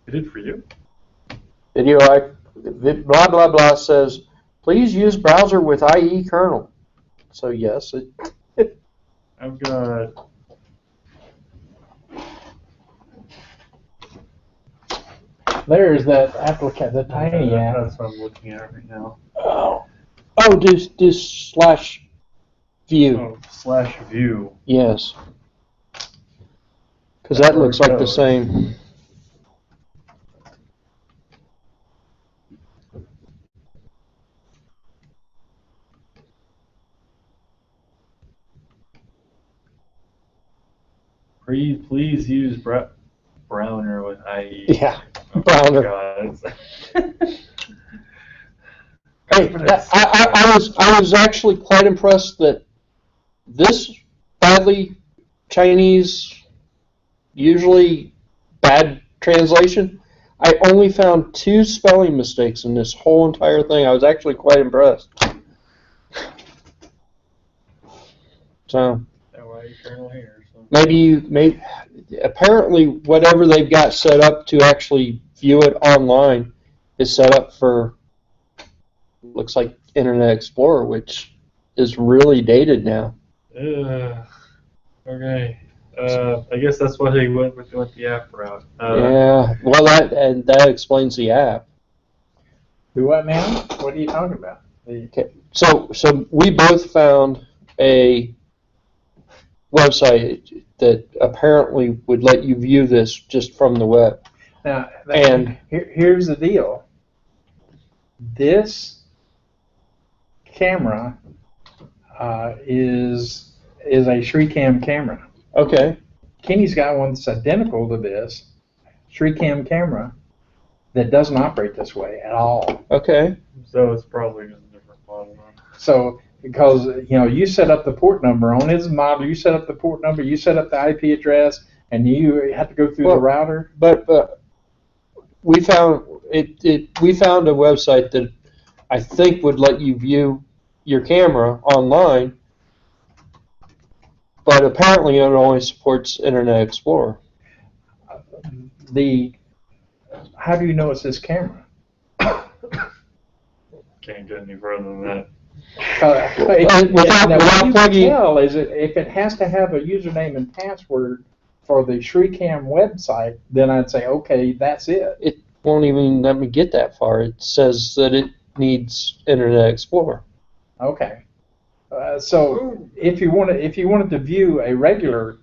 It did for you? Blah blah blah says, please use browser with IE kernel. So yes, I've got. There's that applicant, the tiny app. That's what I'm looking at right now. oh, this /view. Oh, /view. Yes, because that looks like the same. Please use Browner with IE. Yeah, Oh, Browner. God. Hey, I was actually quite impressed that this badly Chinese, usually bad translation, I only found 2 spelling mistakes in this whole entire thing. I was actually quite impressed. So maybe apparently whatever they've got set up to actually view it online is set up for, looks like Internet Explorer, which is really dated now. Okay. I guess that's why they went with the app route. Yeah. Well, that explains the app. Do what now? What are you talking about? Okay. So we both found a website that apparently would let you view this just from the web. Now, And here's the deal. This camera is a ShriCam camera. okay. Kenny's got one that's identical to this ShriCam camera that doesn't operate this way at all. Okay. So it's probably just a different model. So because you set up the port number on his model, you set up the port number, you set up the IP address, and you have to go through the router. But we found we found a website that I think would let you view your camera online, but apparently it only supports Internet Explorer. How do you know it's this camera? Can't get any further than that. Without plugging, tell is if it has to have a username and password for the ShriCam website, then I'd say, okay, that's it. It won't even let me get that far. It says that it needs Internet Explorer. Okay. So if you wanted to view a regular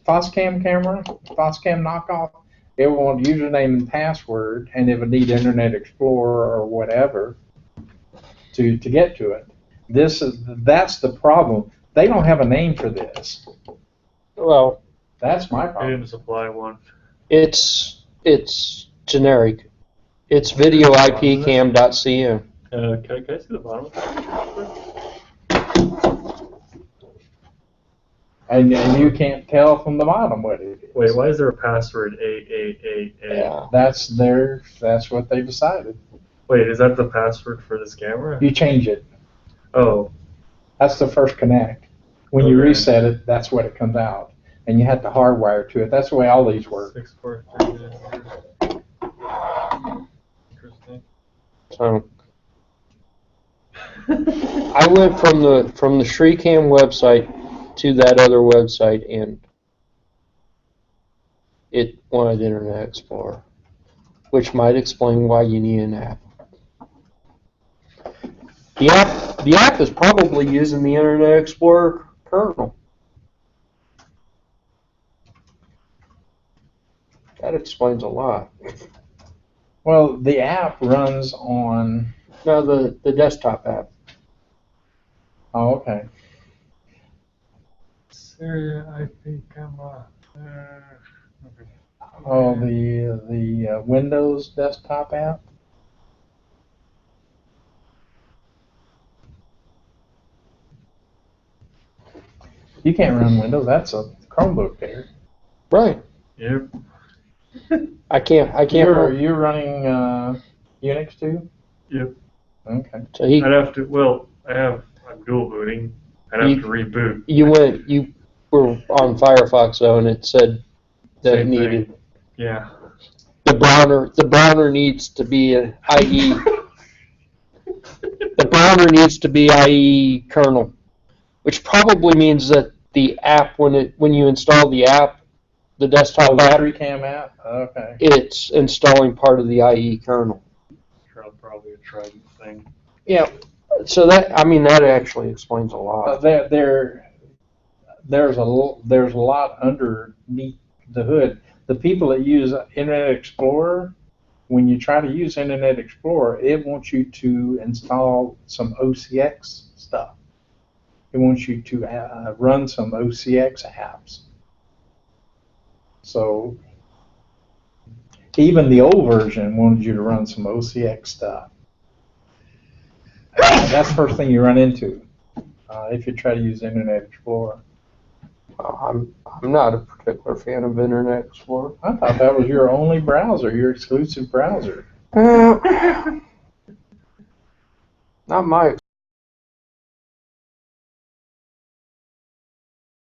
FOSCAM camera, FOSCAM knockoff, it will want username and password, and it would need Internet Explorer or whatever to get to it. That's the problem. They don't have a name for this. Well, that's my I problem. didn't supply one. It's generic. It's videoipcam.cn. Can I see the bottom? And you can't tell from the bottom what it is. Wait, why is there a password 8888? Yeah. That's what they decided. Wait, is that the password for this camera? You change it. Oh, That's the first connect. When you Okay. reset it, that's what it comes out. And you have to hardwire to it. That's the way all these work. 643. Interesting. So I went from the ShreeCam website to that other website, and it wanted Internet Explorer, which might explain why you need an app. The app is probably using the Internet Explorer kernel. That explains a lot. Well, the app runs on. No, the desktop app. Oh, okay. Sir, I think I'm okay. Oh, the Windows desktop app. You can't run Windows. That's a Chromebook there. Right. Yep. I can't. You're running Unix too. Yep. Okay. So he. I'd have to. Well, I'm dual booting. I'd have to reboot. You were on Firefox though, and it said that Same it needed. thing. Yeah. The Browner needs to be an IE. The Browner needs to be IE kernel, which probably means that the app, when you install the app, the desktop app, ShreeCam app. Okay. it's installing part of the IE kernel. Probably a Trident thing. Yeah. So that actually explains a lot. There's a lot underneath the hood. The people that use Internet Explorer, when you try to use Internet Explorer, it wants you to install some OCX stuff. It wants you to run some OCX apps. So even the old version wanted you to run some OCX stuff. That's the first thing you run into if you try to use Internet Explorer. I'm not a particular fan of Internet Explorer. I thought that was your only browser, your exclusive browser. Not my